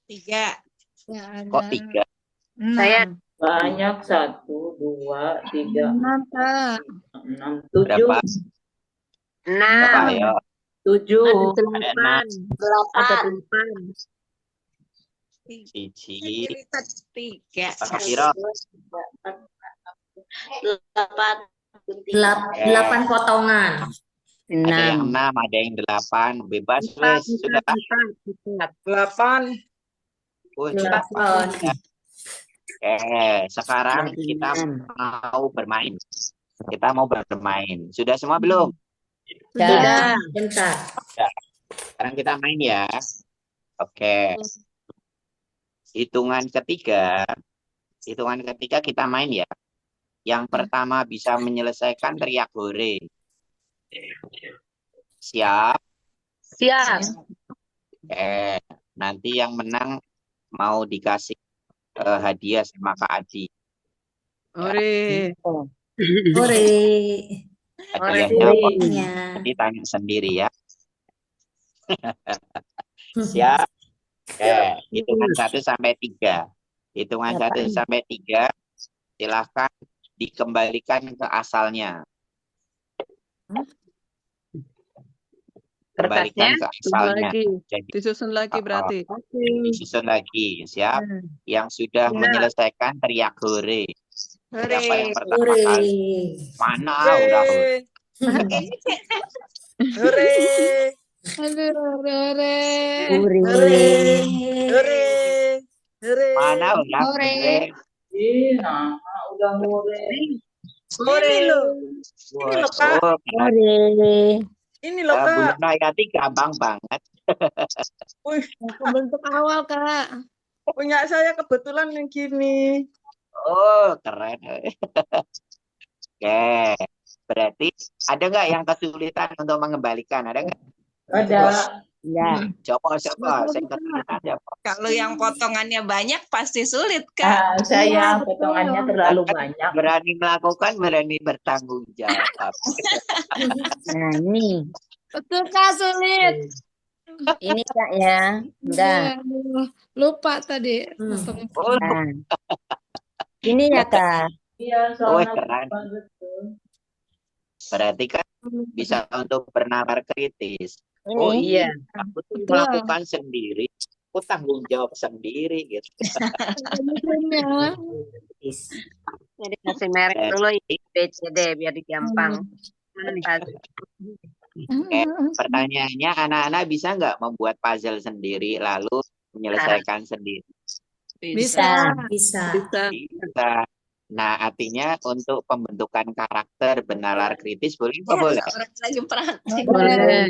3. Kok 3? Saya Banyak. 1, 2, 3, 6, Pak. 6, 7. Berapa? 6. Berapa? Ayo. 7. Ada 6. 8. Cici. 3. Pak Kiro. 8 potongan. Ada yang 6, ada yang 8. Bebas, wes. Sudah. 8. Sudah. Sekarang kita mau bermain. Sudah semua belum? Sudah. Bentar. Sekarang kita main ya. Oke. Hitungan ketiga kita main ya. Yang pertama bisa menyelesaikan teriak hore. Siap? Siap. Nanti yang menang mau dikasih hadiah sama Kak Adi. Ore. Ore. Hadiahnya apa? Orenya. Nanti tanya sendiri ya. Siap. Hitungan 1 sampai 3. Hitungan Ya, 1 Pak. sampai 3. Silahkan dikembalikan ke asalnya. Kembalikan ke Susun asalnya. lagi. Jadi Disusun lagi berarti. disusun lagi. Siap. Hmm. Yang sudah Siap. menyelesaikan teriak hore. Siapa yang pertama Ore. kali? Mana udah hore. Hore. Aduh, ore. Ore. Hore. Hore. Mana udah Hore. hore. Nah, udah hore. Ini loh. Ini loh, Kak. Oh, keren. Ore. Ini loh, Bu Kak. Nurhayati gampang banget. Wih, Bentuk awal, Kak. punya saya kebetulan yang gini. Oh, keren. Oke. Berarti ada nggak yang kesulitan untuk mengembalikan? Ada nggak? Ada. Ya. Coba. Saya kesulitan siapa? Kalau yang potongannya banyak pasti sulit, Kak. Saya potongannya terlalu banyak. Berani melakukan, berani bertanggung jawab. Nah, ini. Betul, Kak, sulit. Ini Kak ya. Udah. Aduh, lupa tadi. Potong. Oh, Nah. Ini ya Kak. Iya, oh, soalnya keren. betul. Berarti kan bisa untuk bernalar kritis. Ini. Oh iya, Iya. aku tuh Betul. melakukan sendiri. Aku tanggung jawab sendiri gitu. Bentuknya. Jadi kasih merek dulu BCD biar gampang. Oke, pertanyaannya anak-anak bisa nggak membuat puzzle sendiri lalu menyelesaikan sendiri? Bisa. Bisa. Bisa. Bisa. Nah, artinya untuk pembentukan karakter benalar kritis boleh nggak boleh? Orang lagi praktik. Boleh.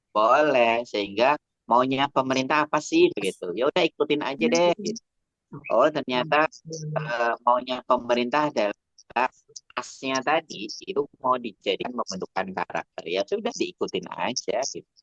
Boleh, sehingga maunya pemerintah apa sih begitu. Ya udah ikutin aja deh gitu. Oh, ternyata maunya pemerintah adalah asnya tadi itu mau dijadikan pembentukan karakter. Ya sudah diikutin aja gitu.